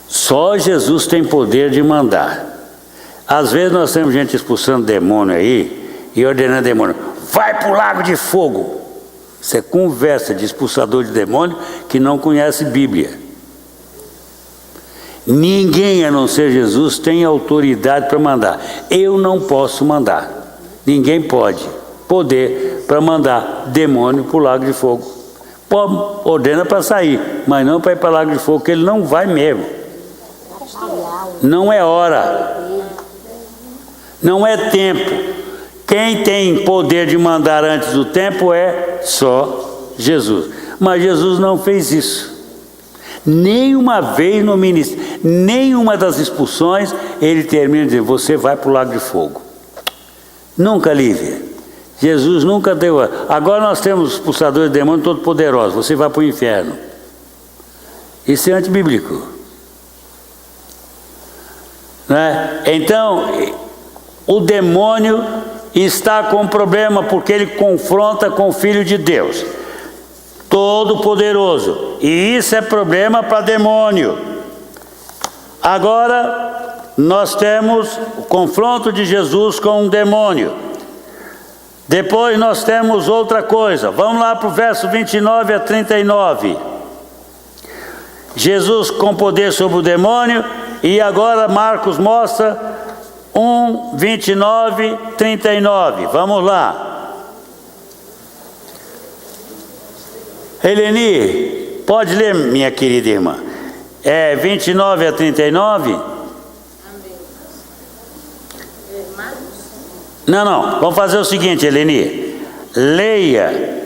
Só Jesus tem poder de mandar. Às vezes nós temos gente expulsando demônio aí e ordenando demônio: vai para o lago de fogo. Isso é conversa de expulsador de demônio que não conhece Bíblia. Ninguém, a não ser Jesus, tem autoridade para mandar. Eu não posso mandar. Ninguém pode poder para mandar demônio para o lago de fogo. Ordena para sair, mas não para ir para o lago de fogo, que ele não vai mesmo. Não é hora. Não é tempo. Quem tem poder de mandar antes do tempo é só Jesus. Mas Jesus não fez isso. Nenhuma vez no ministério, nenhuma das expulsões, ele termina dizendo: você vai para o lago de fogo. Nunca, Lívia. Jesus nunca deu. Agora nós temos expulsadores de demônios todo poderosos. Você vai para o inferno. Isso é antibíblico. Né? Então, o demônio está com um problema, porque ele confronta com o Filho de Deus, Todo-Poderoso. E isso é problema para demônio. Agora, nós temos o confronto de Jesus com um demônio. Depois nós temos outra coisa. Vamos lá para o verso 29 a 39. Jesus com poder sobre o demônio. E agora Marcos mostra 29, 39. Vamos lá. Eleni, pode ler, minha querida irmã. 29 a 39? Não. Vamos fazer o seguinte, Eleni. Leia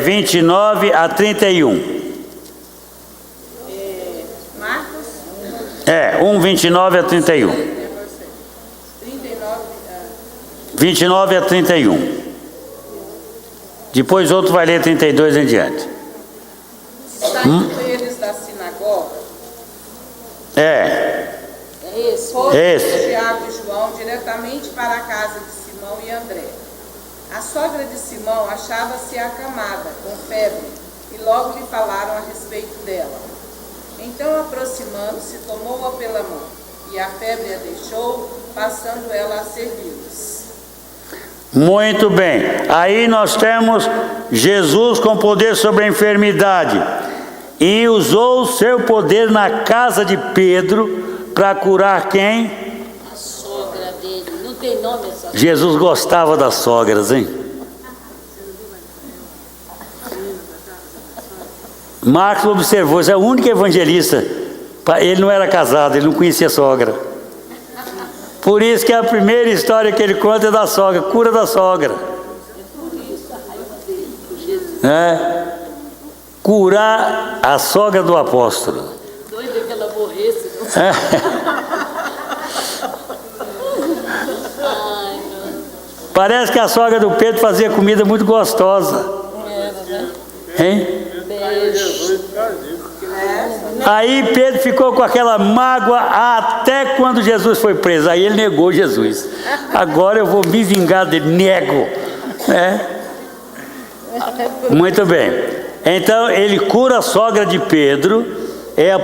29 a 31. 29 a 31. 29 a 31. Depois outro vai ler 32 em diante. Saindo eles da sinagoga, foram esse. Tiago e João diretamente para a casa de Simão e André. A sogra de Simão achava-se acamada, com febre, e logo lhe falaram a respeito dela. Então, aproximando-se, tomou-a pela mão, e a febre a deixou, passando ela a servi-los. Muito bem. Aí nós temos Jesus com poder sobre a enfermidade. E usou o seu poder na casa de Pedro para curar quem? A sogra dele. Não tem nome essa sogra. Jesus gostava das sogras, hein? Marcos observou, esse é o único evangelista. Ele não era casado, ele não conhecia sogra. Por isso que a primeira história que ele conta é da sogra, cura da sogra. Curar a sogra do apóstolo. Doida que ela morresse. Parece que a sogra do Pedro fazia comida muito gostosa. Hein? Aí Pedro ficou com aquela mágoa até quando Jesus foi preso. Aí ele negou Jesus. Agora eu vou me vingar dele. Nego. Muito bem. Então ele cura a sogra de Pedro. É o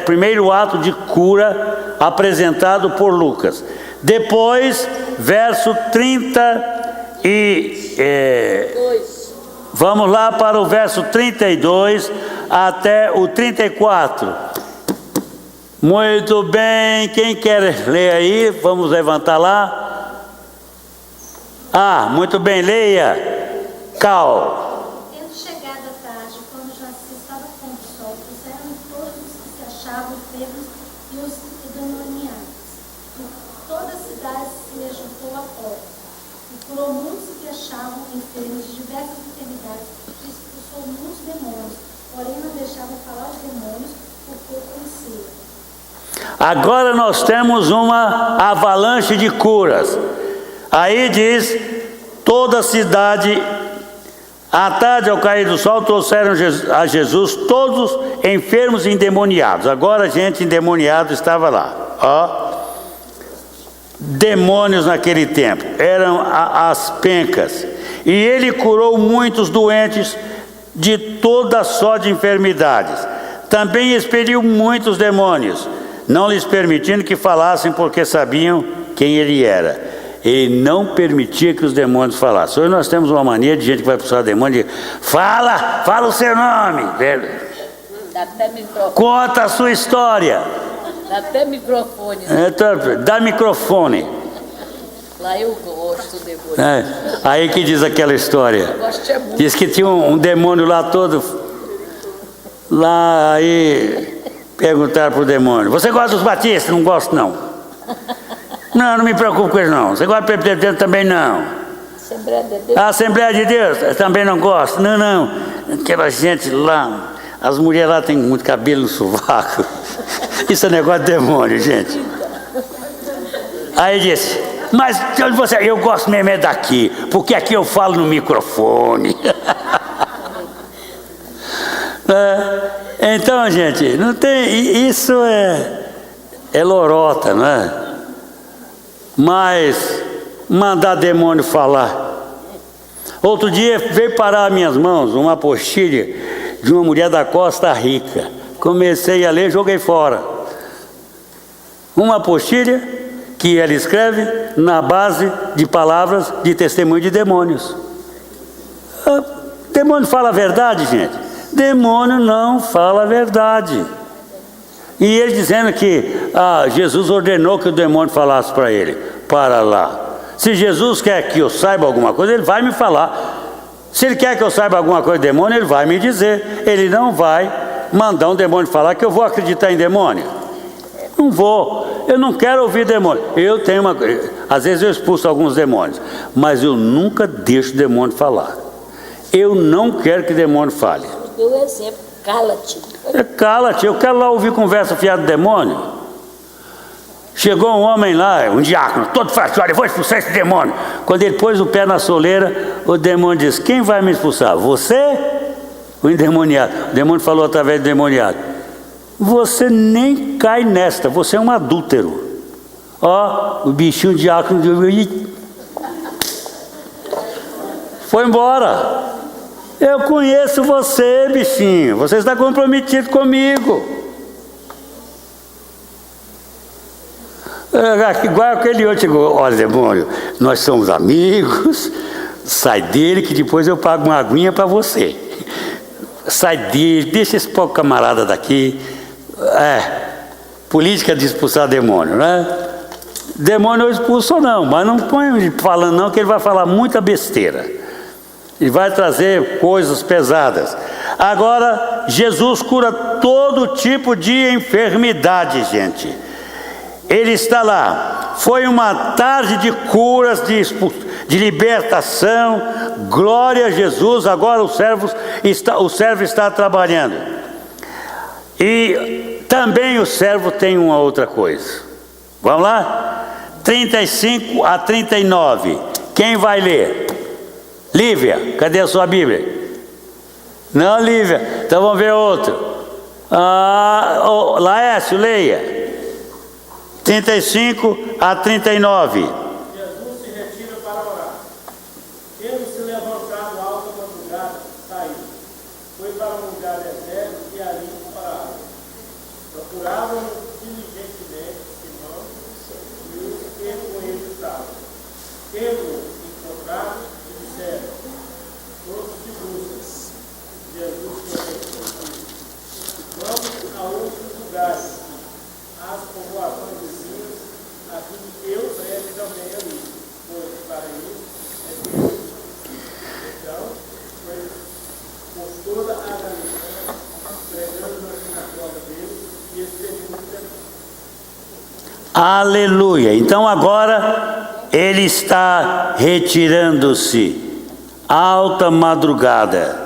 primeiro ato de cura apresentado por Lucas. Depois, verso vamos lá para o verso 32 até o 34. Muito bem, quem quer ler aí? Vamos levantar lá. Muito bem, leia. Cal. Tendo chegado a tarde, quando já se estava com o sol, puseram todos os que se achavam enfermos e os endemoniados. Toda a cidade se juntou à porta, e curou muitos que achavam enfermos de diversas enfermidades, e expulsou muitos demônios, porém não deixava falar os demônios, porque o conheciam. Agora nós temos uma avalanche de curas. Aí diz, toda a cidade, à tarde ao cair do sol, trouxeram a Jesus todos enfermos e endemoniados. Agora gente endemoniada estava lá. Demônios naquele tempo, eram as pencas. E ele curou muitos doentes de toda sorte de enfermidades. Também expeliu muitos demônios, não lhes permitindo que falassem, porque sabiam quem ele era. Ele não permitia que os demônios falassem. Hoje nós temos uma mania de gente que vai expulsar o demônio e diz, fala o seu nome. Dá até microfone. Conta a sua história. Dá até microfone. Dá microfone. Lá eu gosto do demônio. Aí que diz aquela história. Diz que tinha um demônio lá todo. Lá aí perguntaram para o demônio, você gosta dos batistas? Não gosto não. Não me preocupo com eles não. Você gosta do presbiteriano? Também não. Assembleia de Deus? A Assembleia de Deus? Também não gosto. Não. Aquela gente lá, as mulheres lá têm muito cabelo no sovaco. Isso é negócio de demônio, gente. Aí disse, mas você, eu gosto mesmo é daqui, porque aqui eu falo no microfone. Então, gente, não tem, isso é lorota, não é? Mas mandar demônio falar. Outro dia veio parar as minhas mãos uma apostila de uma mulher da Costa Rica. Comecei a ler, joguei fora. Uma apostila que ela escreve na base de palavras de testemunho de demônios. Demônio fala a verdade, gente? Demônio não fala a verdade. E ele dizendo que Jesus ordenou que o demônio falasse para ele, para lá. Se Jesus quer que eu saiba alguma coisa, ele vai me falar. Se ele quer que eu saiba alguma coisa de demônio, ele vai me dizer. Ele não vai mandar um demônio falar que eu vou acreditar em demônio. Não vou. Eu não quero ouvir demônio. Às vezes eu expulso alguns demônios, mas eu nunca deixo o demônio falar. Eu não quero que o demônio fale. Deu um exemplo, cala-te. Cala-te, eu quero lá ouvir conversa fiada do demônio. Chegou um homem lá, um diácono, todo forte, olha, eu vou expulsar esse demônio. Quando ele pôs o pé na soleira, o demônio disse, quem vai me expulsar? Você? O endemoniado. O demônio falou através do endemoniado, você nem cai nesta, você é um adúltero. O bichinho diácono Foi embora. Eu conheço você, bichinho. Você está comprometido comigo. Igual aquele outro chegou: olha, demônio, nós somos amigos. Sai dele que depois eu pago uma aguinha para você. Sai dele, deixa esse povo camarada daqui. Política de expulsar demônio, né? Demônio eu expulso não, mas não põe falando não, que ele vai falar muita besteira. E vai trazer coisas pesadas. Agora, Jesus cura todo tipo de enfermidade, gente. Ele está lá. Foi uma tarde de curas, de libertação. Glória a Jesus. Agora o servo está trabalhando. E também o servo tem uma outra coisa. Vamos lá? 35 a 39. Quem vai ler? Lívia, cadê a sua Bíblia? Não, Lívia. Então vamos ver outro. Laércio, leia. 35 a 39. Jesus se retira para orar. Tendo se levantado alta madrugada, saiu. Foi para um lugar deserto e ali parado. Procuravam diligentemente Simão e os que com ele estavam. Tendo encontrado, disseram: todos te buscam. Jesus respondeu: vamos a outros lugares, às povoações vizinhas, a fim de que eu pregue também ali, pois para isso é Deus. Então, foi por toda a Galiléia, pregando na sinagoga dele e expelindo os demônios. Aleluia. Então agora ele está retirando-se. Alta madrugada.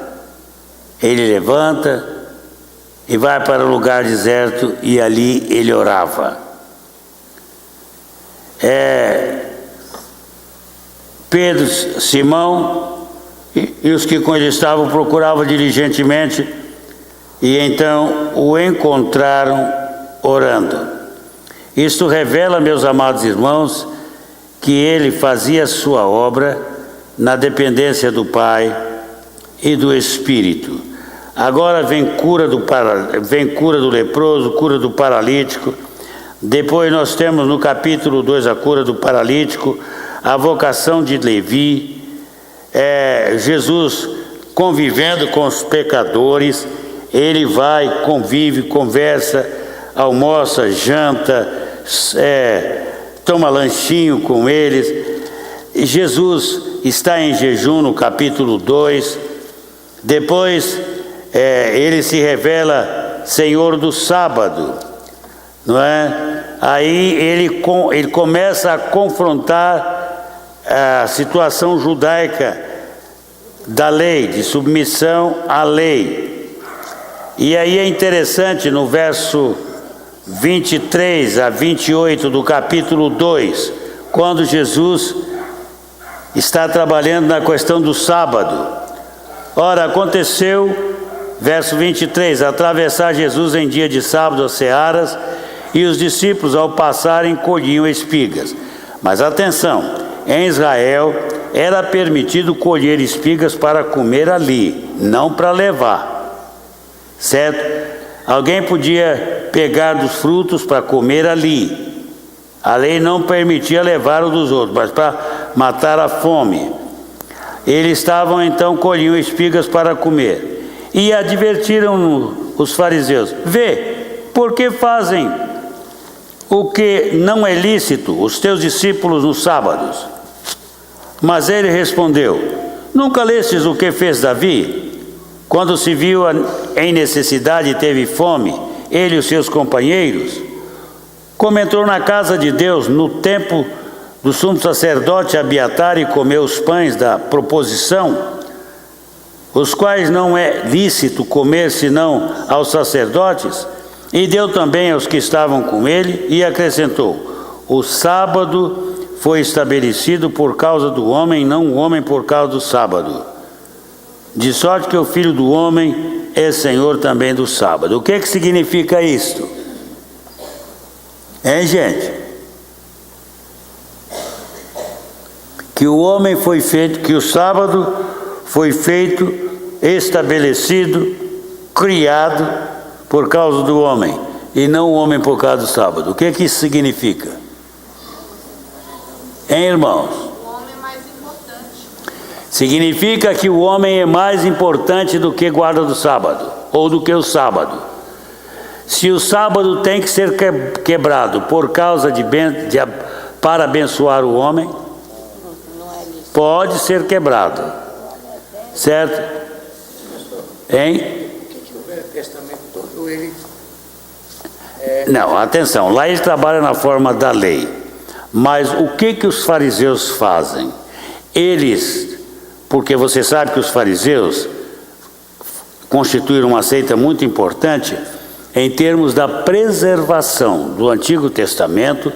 Ele levanta e vai para o lugar deserto e ali ele orava. Pedro, Simão e os que com ele estavam procuravam diligentemente e então o encontraram orando. Isto revela, meus amados irmãos, que ele fazia sua obra na dependência do Pai e do Espírito. Agora vem cura do leproso, cura do paralítico. Depois nós temos no capítulo 2 a cura do paralítico, a vocação de Levi, Jesus convivendo com os pecadores. Ele vai, convive, conversa, almoça, janta, toma lanchinho com eles. E Jesus está em jejum no capítulo 2. Depois ele se revela Senhor do sábado, não é? Aí ele começa a confrontar a situação judaica da lei, de submissão à lei. E aí é interessante, no verso 23 a 28 do capítulo 2, quando Jesus está trabalhando na questão do sábado. Ora, aconteceu, verso 23, atravessar Jesus em dia de sábado as searas, e os discípulos, ao passarem, colhiam espigas. Mas atenção, em Israel era permitido colher espigas para comer ali, não para levar, certo? Alguém podia pegar dos frutos para comer ali. A lei não permitia levar o dos outros, mas para matar a fome. Eles estavam então, colhiam espigas para comer. E advertiram os fariseus: vê, por que fazem o que não é lícito os teus discípulos nos sábados? Mas ele respondeu: nunca lestes o que fez Davi? Quando se viu em necessidade e teve fome, ele e os seus companheiros, como entrou na casa de Deus no tempo do sumo sacerdote Abiatar e comeu os pães da proposição, os quais não é lícito comer senão aos sacerdotes, e deu também aos que estavam com ele, e acrescentou: o sábado foi estabelecido por causa do homem, não o homem por causa do sábado. De sorte que o Filho do Homem é Senhor também do sábado. O que significa isto? Gente? Que o homem foi feito, que o sábado foi feito, estabelecido, criado por causa do homem, e não o homem por causa do sábado. O que que isso significa? Hein, irmãos? O homem é mais importante. Significa que o homem é mais importante do que guarda do sábado, ou do que o sábado. Se o sábado tem que ser quebrado por causa para abençoar o homem, pode ser quebrado, certo? Hein? O Velho Testamento todo ele Não, atenção, lá ele trabalha na forma da lei. Mas o que os fariseus fazem? Eles, porque você sabe que os fariseus constituíram uma seita muito importante em termos da preservação do Antigo Testamento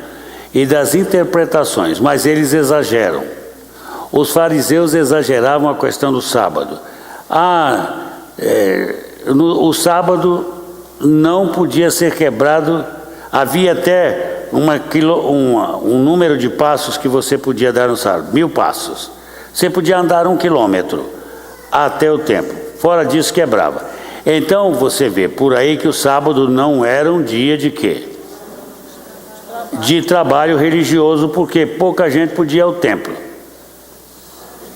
e das interpretações, mas eles exageram. Os fariseus exageravam a questão do sábado. O sábado não podia ser quebrado, havia até um número de passos que você podia dar no sábado, 1000 passos. Você podia andar 1 quilômetro até o templo, fora disso quebrava. Então você vê por aí que o sábado não era um dia de quê? De trabalho religioso, porque pouca gente podia ir ao templo,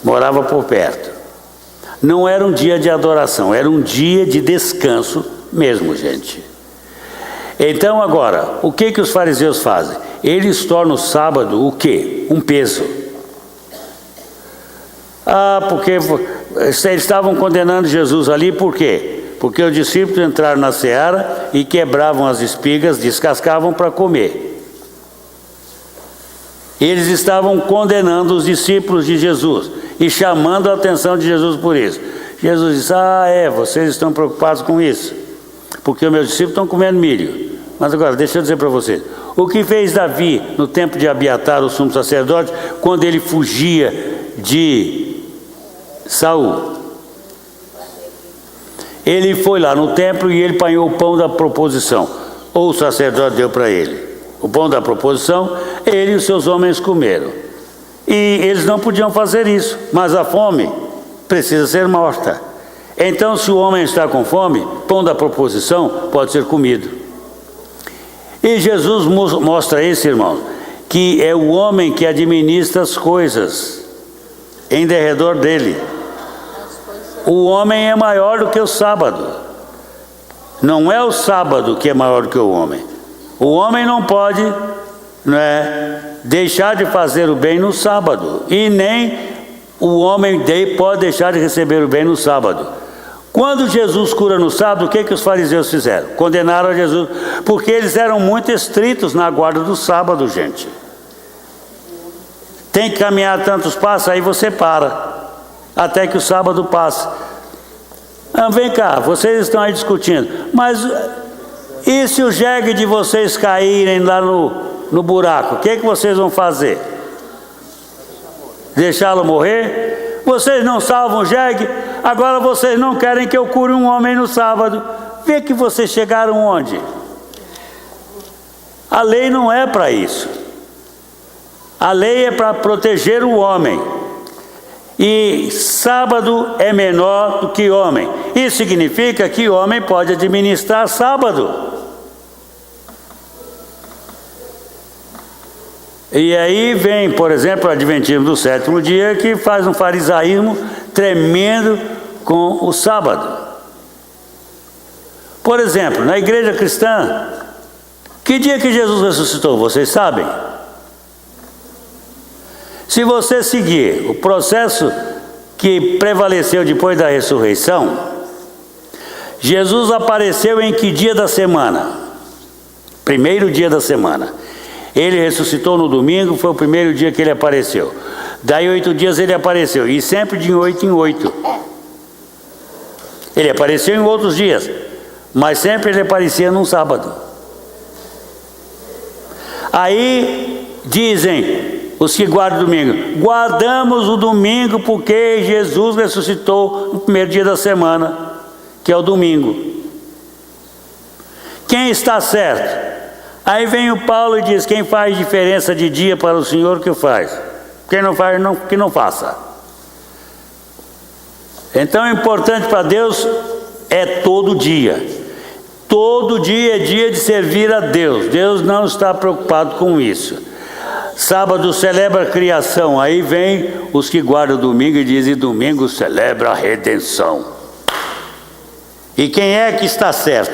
morava por perto. Não era um dia de adoração, era um dia de descanso mesmo, gente. Então agora, o que os fariseus fazem? Eles tornam o sábado o quê? Um peso. Porque eles estavam condenando Jesus ali, por quê? Porque os discípulos entraram na seara e quebravam as espigas, descascavam para comer. Eles estavam condenando os discípulos de Jesus e chamando a atenção de Jesus por isso. Jesus disse: vocês estão preocupados com isso, porque os meus discípulos estão comendo milho. Mas agora, deixa eu dizer para vocês, o que fez Davi no tempo de Abiatar, o sumo sacerdote, quando ele fugia de Saul? Ele foi lá no templo e ele apanhou o pão da proposição, ou o sacerdote deu para ele o pão da proposição, ele e os seus homens comeram. E eles não podiam fazer isso, mas a fome precisa ser morta. Então, se o homem está com fome, pão da proposição pode ser comido. E Jesus mostra isso, irmão, que é o homem que administra as coisas em derredor dele. O homem é maior do que o sábado. Não é o sábado que é maior do que o homem. O homem não pode, deixar de fazer o bem no sábado, e nem o homem pode deixar de receber o bem no sábado. Quando Jesus cura no sábado, o que os fariseus fizeram? Condenaram a Jesus, porque eles eram muito estritos na guarda do sábado, gente. Tem que caminhar tantos passos, aí você para, até que o sábado passe. Vem cá, vocês estão aí discutindo, mas e se o jegue de vocês caírem lá no buraco, o que vocês vão fazer? Deixá-lo morrer? Vocês não salvam o jegue, agora vocês não querem que eu cure um homem no sábado. Vê que vocês chegaram onde? A lei não é para isso. A lei é para proteger o homem. E sábado é menor do que homem. Isso significa que o homem pode administrar sábado. E aí vem, por exemplo, o adventismo do sétimo dia, que faz um farisaísmo tremendo com o sábado. Por exemplo, na igreja cristã, que dia que Jesus ressuscitou, vocês sabem? Se você seguir o processo que prevaleceu depois da ressurreição, Jesus apareceu em que dia da semana? Primeiro dia da semana. Ele ressuscitou no domingo, foi o primeiro dia que ele apareceu. Daí 8 dias ele apareceu, e sempre de 8 em 8. Ele apareceu em outros dias, mas sempre ele aparecia num sábado. Aí dizem os que guardam o domingo: guardamos o domingo porque Jesus ressuscitou no primeiro dia da semana, que é o domingo. Quem está certo? Aí vem o Paulo e diz: quem faz diferença de dia para o Senhor, que o faz. Quem não faz, que não faça. Então, o importante para Deus é todo dia. Todo dia é dia de servir a Deus. Deus não está preocupado com isso. Sábado celebra a criação. Aí vem os que guardam domingo e dizem: domingo celebra a redenção. E quem é que está certo?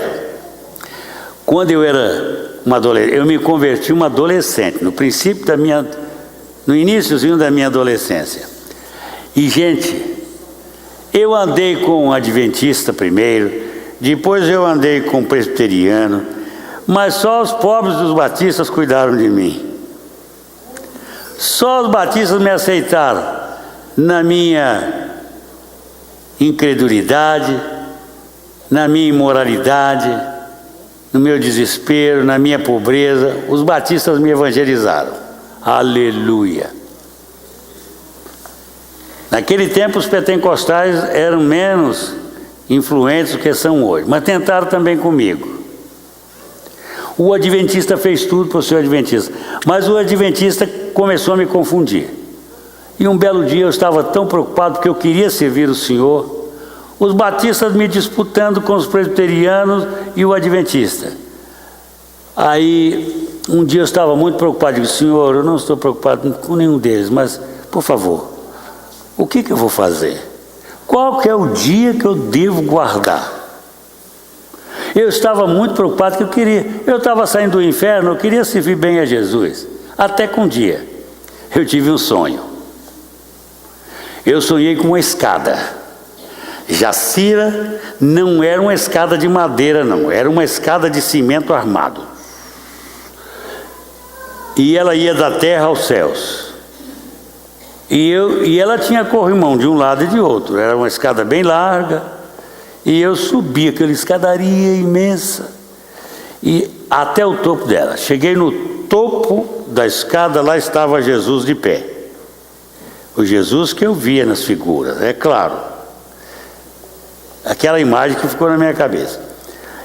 Quando eu era uma adolescente, eu me converti uma adolescente, no iníciozinho da minha adolescência. E, gente, eu andei com um adventista primeiro, depois eu andei com um presbiteriano, mas só os pobres dos batistas cuidaram de mim. Só os batistas me aceitaram na minha incredulidade, na minha imoralidade, no meu desespero, na minha pobreza. Os batistas me evangelizaram. Aleluia! Naquele tempo os pentecostais eram menos influentes do que são hoje, mas tentaram também comigo. O adventista fez tudo para ser adventista, mas o adventista começou a me confundir. E um belo dia eu estava tão preocupado porque eu queria servir o Senhor, os batistas me disputando com os presbiterianos e o adventista. Aí um dia eu estava muito preocupado, digo: Senhor, eu não estou preocupado com nenhum deles, mas por favor, o que eu vou fazer? Qual que é o dia que eu devo guardar? Eu estava muito preocupado, que eu estava saindo do inferno, eu queria servir bem a Jesus. Até que um dia eu tive um sonho. Eu sonhei com uma escada. Jacira não era uma escada de madeira, não, era uma escada de cimento armado. E ela ia da terra aos céus. E ela tinha corrimão de um lado e de outro. Era uma escada bem larga. E eu subi aquela escadaria imensa e até o topo dela. Cheguei no topo da escada, lá estava Jesus de pé. O Jesus que eu via nas figuras, é claro. Aquela imagem que ficou na minha cabeça.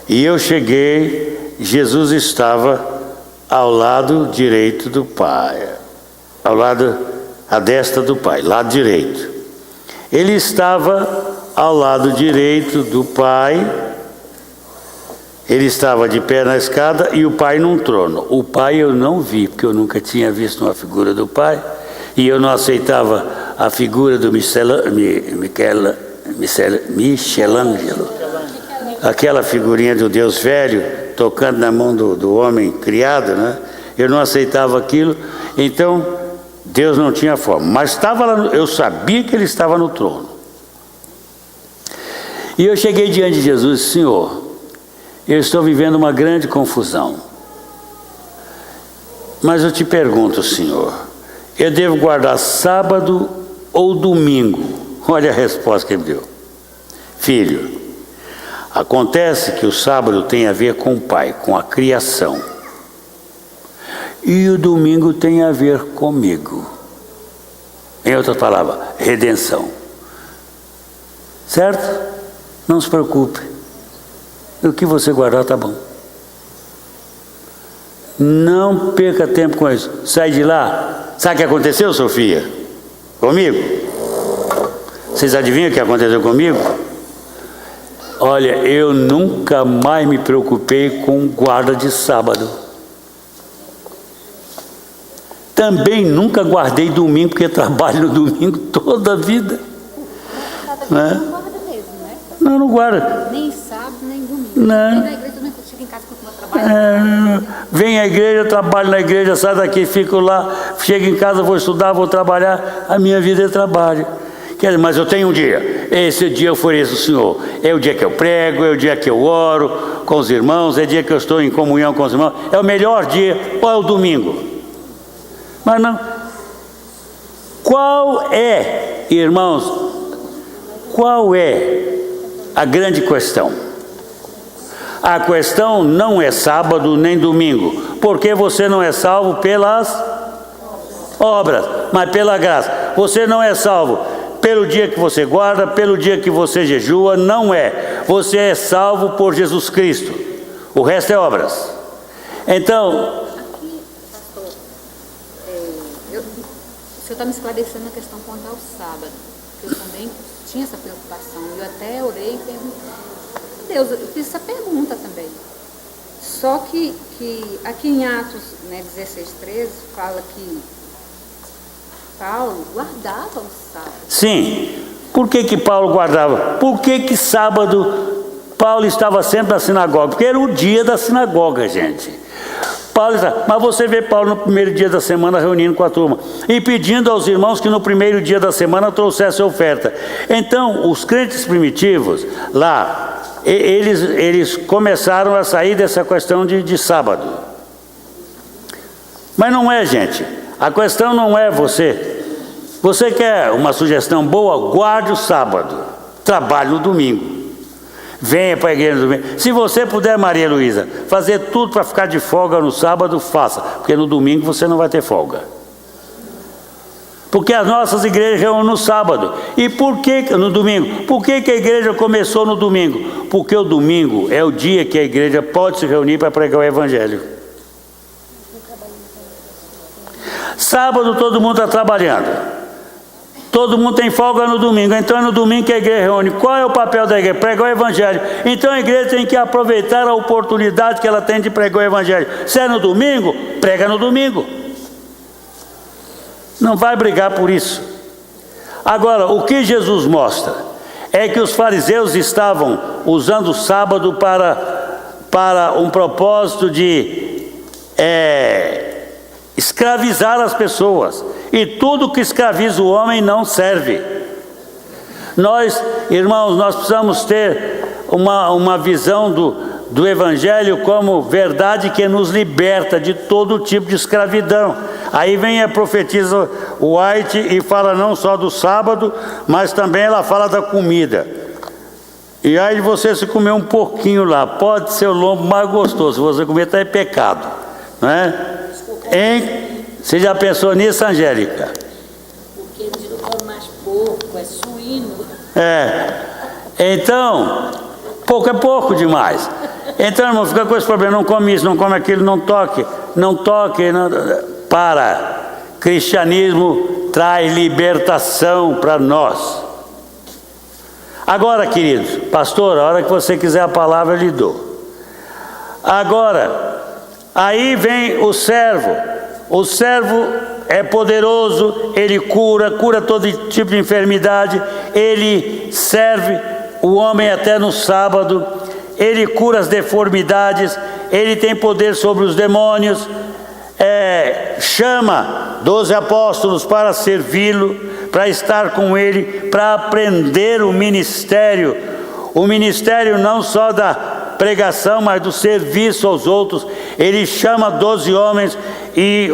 E eu cheguei, Jesus estava ao lado direito do Pai, ao lado, à destra do Pai, lado direito. Ele estava ao lado direito do Pai, ele estava de pé na escada e o Pai num trono. O Pai eu não vi, porque eu nunca tinha visto uma figura do Pai, e eu não aceitava a figura do Michelangelo, aquela figurinha do Deus velho, tocando na mão do homem criado, né? Eu não aceitava aquilo, então Deus não tinha forma, mas estava lá, eu sabia que ele estava no trono. E eu cheguei diante de Jesus: Senhor, eu estou vivendo uma grande confusão. Mas eu te pergunto, Senhor, eu devo guardar sábado ou domingo? Olha a resposta que ele deu. Filho, acontece que o sábado tem a ver com o Pai, com a criação. E o domingo tem a ver comigo. Em outras palavras, redenção. Certo? Não se preocupe. O que você guardar está bom. Não perca tempo com isso. Sai de lá. Sabe o que aconteceu, Sofia? Comigo? Vocês adivinham o que aconteceu comigo? Olha, eu nunca mais me preocupei com guarda de sábado. Também nunca guardei domingo, porque trabalho no domingo toda a vida. Né? Não, não guarda. Nem sábado, nem domingo. Não. Nem na igreja também, quando chego em casa, continuo trabalhando. Vem à igreja, trabalho na igreja, saio daqui, fico lá, chego em casa, vou estudar, vou trabalhar. A minha vida é trabalho. Quer dizer, mas eu tenho um dia. Esse dia eu ofereço ao Senhor. É o dia que eu prego, é o dia que eu oro com os irmãos, é o dia que eu estou em comunhão com os irmãos. É o melhor dia, ou é o domingo? Mas não. Qual é, irmãos, qual é a grande questão? A questão não é sábado nem domingo, porque você não é salvo pelas obras, mas pela graça. Você não é salvo pelo dia que você guarda, pelo dia que você jejua, não é. Você é salvo por Jesus Cristo. O resto é obras. Então, aqui, pastor, o senhor está me esclarecendo a questão quanto ao sábado, que eu também tinha essa preocupação. Eu até orei e perguntei. Deus, eu fiz essa pergunta também. Só que aqui em Atos, né, 16:13, fala que Paulo guardava o sábado. Sim. Por que Paulo guardava? Por que sábado Paulo estava sempre na sinagoga? Porque era o dia da sinagoga, gente. Mas você vê Paulo no primeiro dia da semana reunindo com a turma e pedindo aos irmãos que no primeiro dia da semana trouxessem oferta. Então, os crentes primitivos lá, eles começaram a sair dessa questão de sábado. Mas não é, gente. A questão não é você. Você quer uma sugestão boa? Guarde o sábado. Trabalhe no domingo. Venha para a igreja no domingo. Se você puder, Maria Luísa, fazer tudo para ficar de folga no sábado, faça. Porque no domingo você não vai ter folga. Porque as nossas igrejas reúnem no sábado. E por que no domingo? Por que a igreja começou no domingo? Porque o domingo é o dia que a igreja pode se reunir para pregar o evangelho. Sábado todo mundo está trabalhando. Todo mundo tem folga no domingo, então é no domingo que a igreja reúne. Qual é o papel da igreja? Pregar o evangelho. Então a igreja tem que aproveitar a oportunidade que ela tem de pregar o evangelho. Se é no domingo, prega no domingo. Não vai brigar por isso. Agora, o que Jesus mostra é que os fariseus estavam usando o sábado para um propósito de escravizar as pessoas. E tudo que escraviza o homem não serve. Nós, irmãos, nós precisamos ter uma visão do Evangelho como verdade que nos liberta de todo tipo de escravidão. Aí vem a profetisa White e fala não só do sábado, mas também ela fala da comida. E aí você se comer um pouquinho lá, pode ser o lombo mais gostoso, se você comer está em pecado, não é? Hein? Você já pensou nisso, Angélica? Porque eles não comem mais porco, é suíno. Então, pouco é pouco demais. Então, irmão, fica com esse problema, não come isso, não come aquilo, não toque. Para. Cristianismo traz libertação para nós. Agora, queridos, pastor, a hora que você quiser a palavra, eu lhe dou. Agora, aí vem o servo. O servo é poderoso, ele cura todo tipo de enfermidade, ele serve o homem até no sábado, ele cura as deformidades, ele tem poder sobre os demônios, chama 12 apóstolos para servi-lo, para estar com ele, para aprender o ministério não só da pregação, mas do serviço aos outros. Ele chama 12 homens e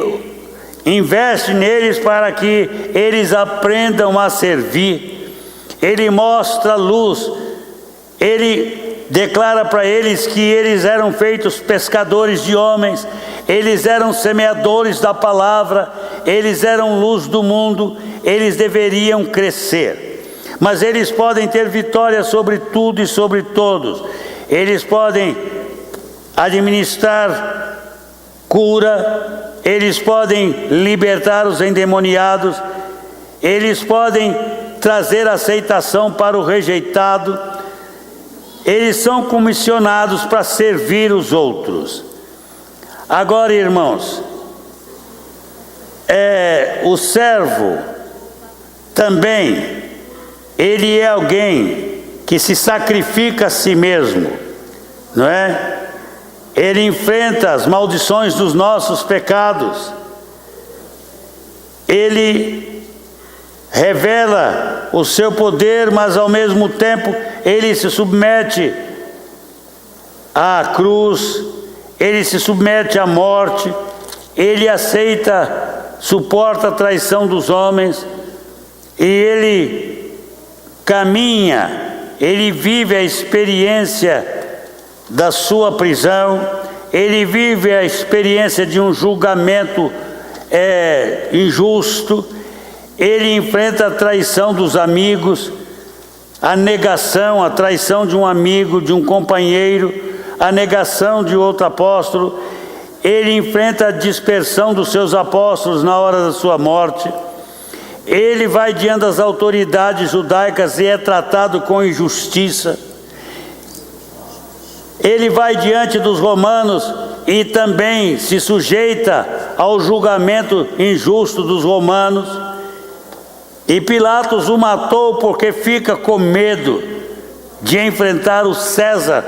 investe neles para que eles aprendam a servir. Ele mostra luz, ele declara para eles que eles eram feitos pescadores de homens, eles eram semeadores da palavra, eles eram luz do mundo, eles deveriam crescer. Mas eles podem ter vitória sobre tudo e sobre todos. Eles podem administrar cura, eles podem libertar os endemoniados, eles podem trazer aceitação para o rejeitado. Eles são comissionados para servir os outros. Agora, irmãos, o servo também, ele é alguém que se sacrifica a si mesmo, não é? Ele enfrenta as maldições dos nossos pecados. Ele revela o seu poder, mas ao mesmo tempo ele se submete à cruz, ele se submete à morte, ele suporta a traição dos homens, e ele caminha, ele vive a experiência da sua prisão, ele vive a experiência de um julgamento injusto, ele enfrenta a traição dos amigos, a negação, a traição de um amigo, de um companheiro, a negação de outro apóstolo, ele enfrenta a dispersão dos seus apóstolos na hora da sua morte, ele vai diante das autoridades judaicas e é tratado com injustiça. Ele vai diante dos romanos e também se sujeita ao julgamento injusto dos romanos. E Pilatos o matou porque fica com medo de enfrentar o César,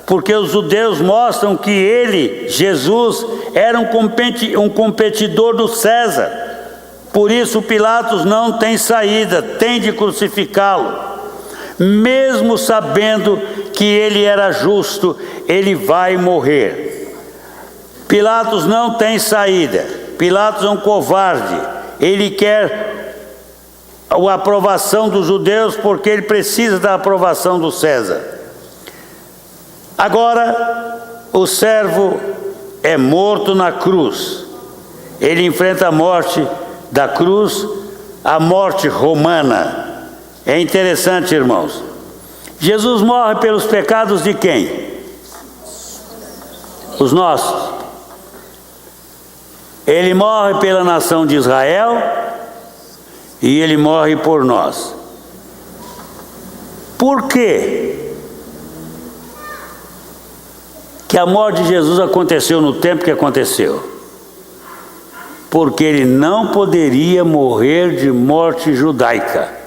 porque os judeus mostram que ele, Jesus, era um competidor do César. Por isso Pilatos não tem saída, tem de crucificá-lo. Mesmo sabendo que ele era justo, ele vai morrer. Pilatos não tem saída. Pilatos é um covarde. Ele quer a aprovação dos judeus porque ele precisa da aprovação do César. Agora, o servo é morto na cruz. Ele enfrenta a morte da cruz, a morte romana. É interessante, irmãos. Jesus morre pelos pecados de quem? Os nossos. Ele morre pela nação de Israel e ele morre por nós. Por quê que a morte de Jesus aconteceu no tempo que aconteceu? Porque ele não poderia morrer de morte judaica.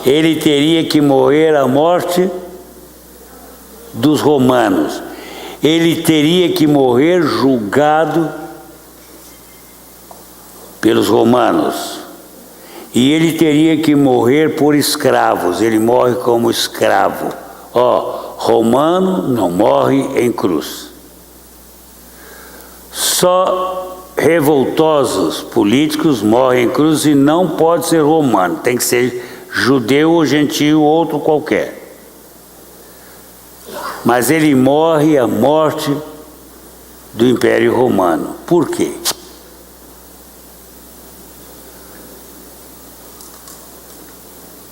Ele teria que morrer a morte dos romanos. Ele teria que morrer julgado pelos romanos. E ele teria que morrer por escravos. Ele morre como escravo. Romano não morre em cruz. Só revoltosos políticos morrem em cruz e não pode ser romano. Tem que ser judeu ou gentio, outro qualquer. Mas ele morre a morte do Império Romano. Por quê?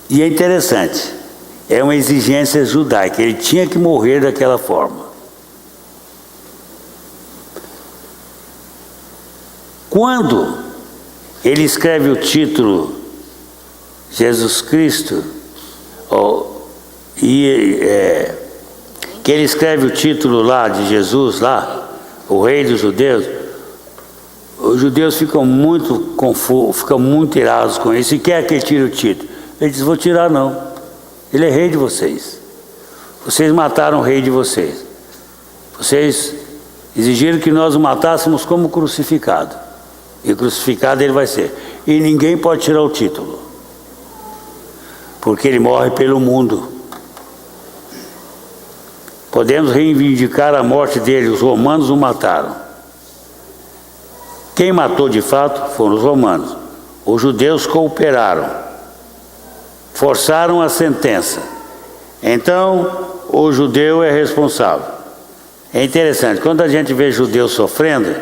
E é interessante, é uma exigência judaica, ele tinha que morrer daquela forma. Quando ele escreve o título Jesus Cristo, que ele escreve o título lá de Jesus, lá, o Rei dos Judeus, os judeus ficam muito confusos, ficam muito irados com isso, e quer que ele tire o título. Ele diz: vou tirar não, ele é rei de vocês, vocês mataram o rei de vocês, vocês exigiram que nós o matássemos como crucificado, e crucificado ele vai ser, e ninguém pode tirar o título, porque ele morre pelo mundo. Podemos reivindicar a morte dele, os romanos o mataram. Quem matou de fato foram os romanos. Os judeus cooperaram, forçaram a sentença. Então, o judeu é responsável. É interessante, quando a gente vê judeus sofrendo,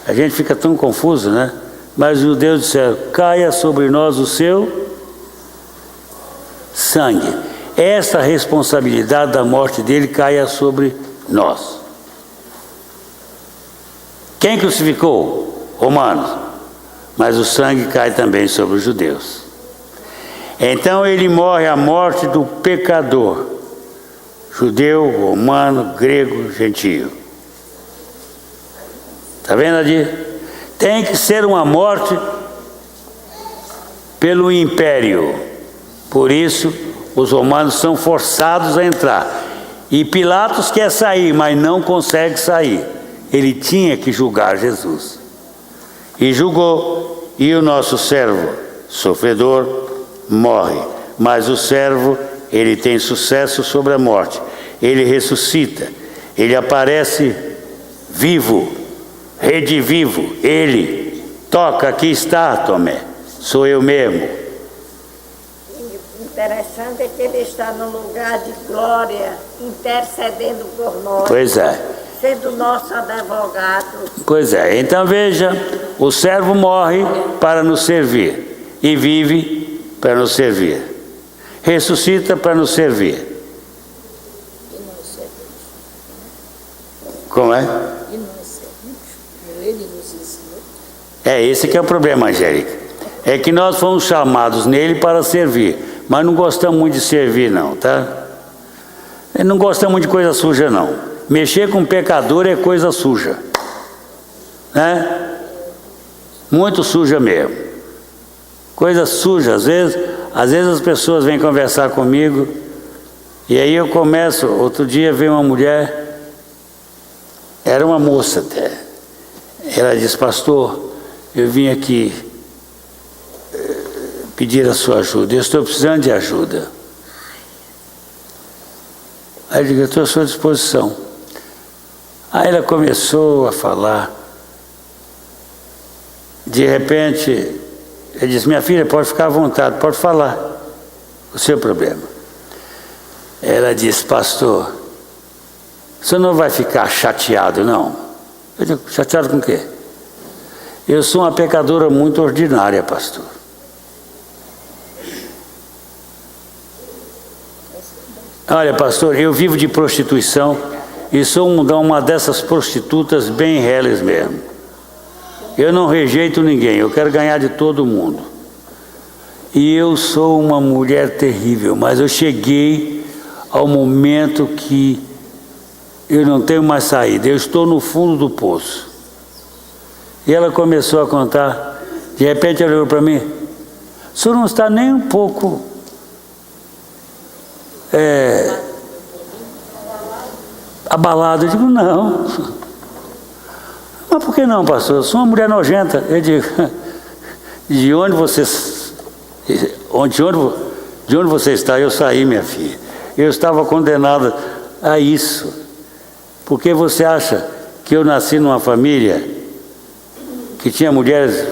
a gente fica tão confuso, né? Mas os judeus disseram: caia sobre nós o seu sangue. Essa responsabilidade da morte dele caia sobre nós. Quem crucificou? Romanos. Mas o sangue cai também sobre os judeus. Então ele morre a morte do pecador, judeu, romano, grego, gentio. Está vendo, Adir? Tem que ser uma morte pelo império. Por isso, os romanos são forçados a entrar. E Pilatos quer sair, mas não consegue sair. Ele tinha que julgar Jesus. E julgou, e o nosso servo, sofredor, morre. Mas o servo, ele tem sucesso sobre a morte. Ele ressuscita. Ele aparece vivo, redivivo. Ele toca: aqui está, Tomé, sou eu mesmo. Interessante é que ele está no lugar de glória, intercedendo por nós. Pois é. Sendo nosso advogado. Pois é. Então veja, o servo morre para nos servir e vive para nos servir. Ressuscita para nos servir. Como é? E nós servimos, ele nos ensinou. É esse que é o problema, Angélica. é que nós fomos chamados nele para servir, mas não gostamos muito de servir não, tá? Não gostamos muito de coisa suja não. Mexer com pecador é coisa suja, né? Muito suja mesmo. Coisa suja, às vezes as pessoas vêm conversar comigo e aí eu começo, outro dia veio uma mulher, era uma moça até, ela disse: pastor, eu vim aqui pedir a sua ajuda, eu estou precisando de ajuda. Aí eu digo: eu estou à sua disposição. Aí ela começou a falar, de repente, ele disse: minha filha, pode ficar à vontade, pode falar o seu problema. Ela disse: pastor, o senhor não vai ficar chateado, não? Eu digo: chateado com o quê? Eu sou uma pecadora muito ordinária, pastor. Olha, pastor, eu vivo de prostituição e sou uma dessas prostitutas bem reles mesmo. Eu não rejeito ninguém, eu quero ganhar de todo mundo. E eu sou uma mulher terrível, mas eu cheguei ao momento que eu não tenho mais saída, eu estou no fundo do poço. E ela começou a contar, de repente ela olhou para mim: o senhor não está nem um pouco abalado? Eu digo: não. Mas por que não, pastor? Eu sou uma mulher nojenta. Eu digo: de onde você está? Eu saí, minha filha. Eu estava condenada a isso. Porque você acha que eu nasci numa família que tinha mulheres,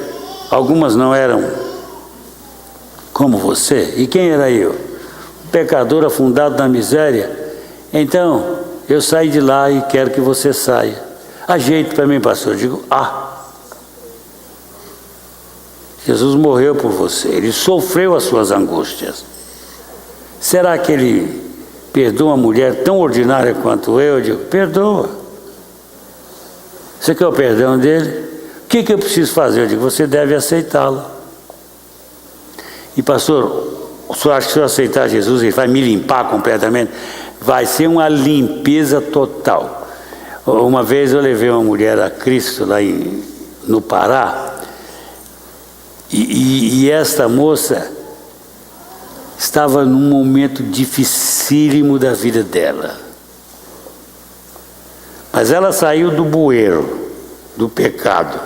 algumas não eram como você? E quem era eu? Pecador afundado na miséria. Então, eu saí de lá e quero que você saia. Ajeite para mim, pastor. Eu digo: Jesus morreu por você, ele sofreu as suas angústias. Será que ele perdoa uma mulher tão ordinária quanto eu? Eu digo: perdoa. Você quer o perdão dele? O que eu preciso fazer? Eu digo: você deve aceitá-lo. E pastor, o senhor acha que se eu aceitar Jesus, ele vai me limpar completamente? Vai ser uma limpeza total. Uma vez eu levei uma mulher a Cristo lá no Pará, e esta moça estava num momento dificílimo da vida dela. Mas ela saiu do bueiro, do pecado.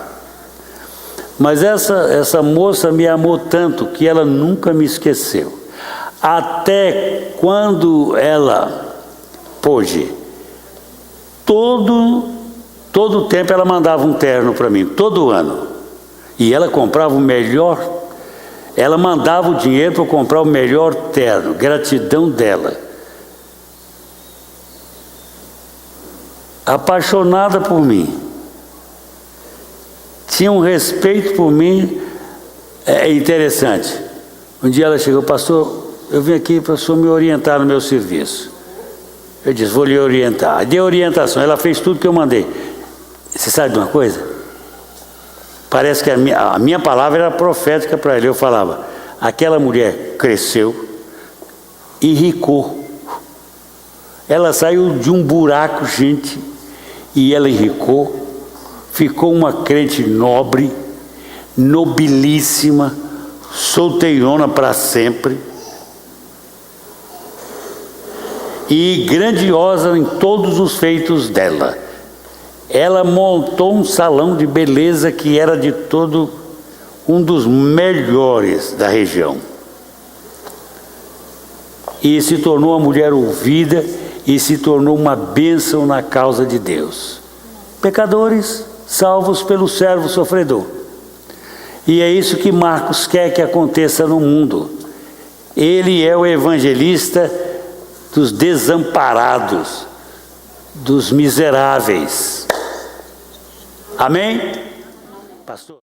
Mas essa moça me amou tanto que ela nunca me esqueceu. Até quando ela pôde, todo o tempo ela mandava um terno para mim, todo ano. E ela comprava o melhor, ela mandava o dinheiro para eu comprar o melhor terno, gratidão dela. Apaixonada por mim. Tinha um respeito por mim interessante. Um dia ela chegou: pastor, eu vim aqui para o senhor me orientar no meu serviço. Eu disse: vou lhe orientar. Dei orientação, ela fez tudo que eu mandei. Você sabe de uma coisa? Parece que a minha palavra era profética para ele. Eu falava: aquela mulher cresceu, enricou. Ela saiu de um buraco, gente, e ela enricou. Ficou uma crente nobre, nobilíssima, solteirona para sempre. E grandiosa em todos os feitos dela. Ela montou um salão de beleza que era de todo um dos melhores da região. E se tornou uma mulher ouvida e se tornou uma bênção na causa de Deus. Pecadores salvos pelo servo sofredor. E é isso que Marcos quer que aconteça no mundo. Ele é o evangelista dos desamparados, dos miseráveis. Amém? Pastor?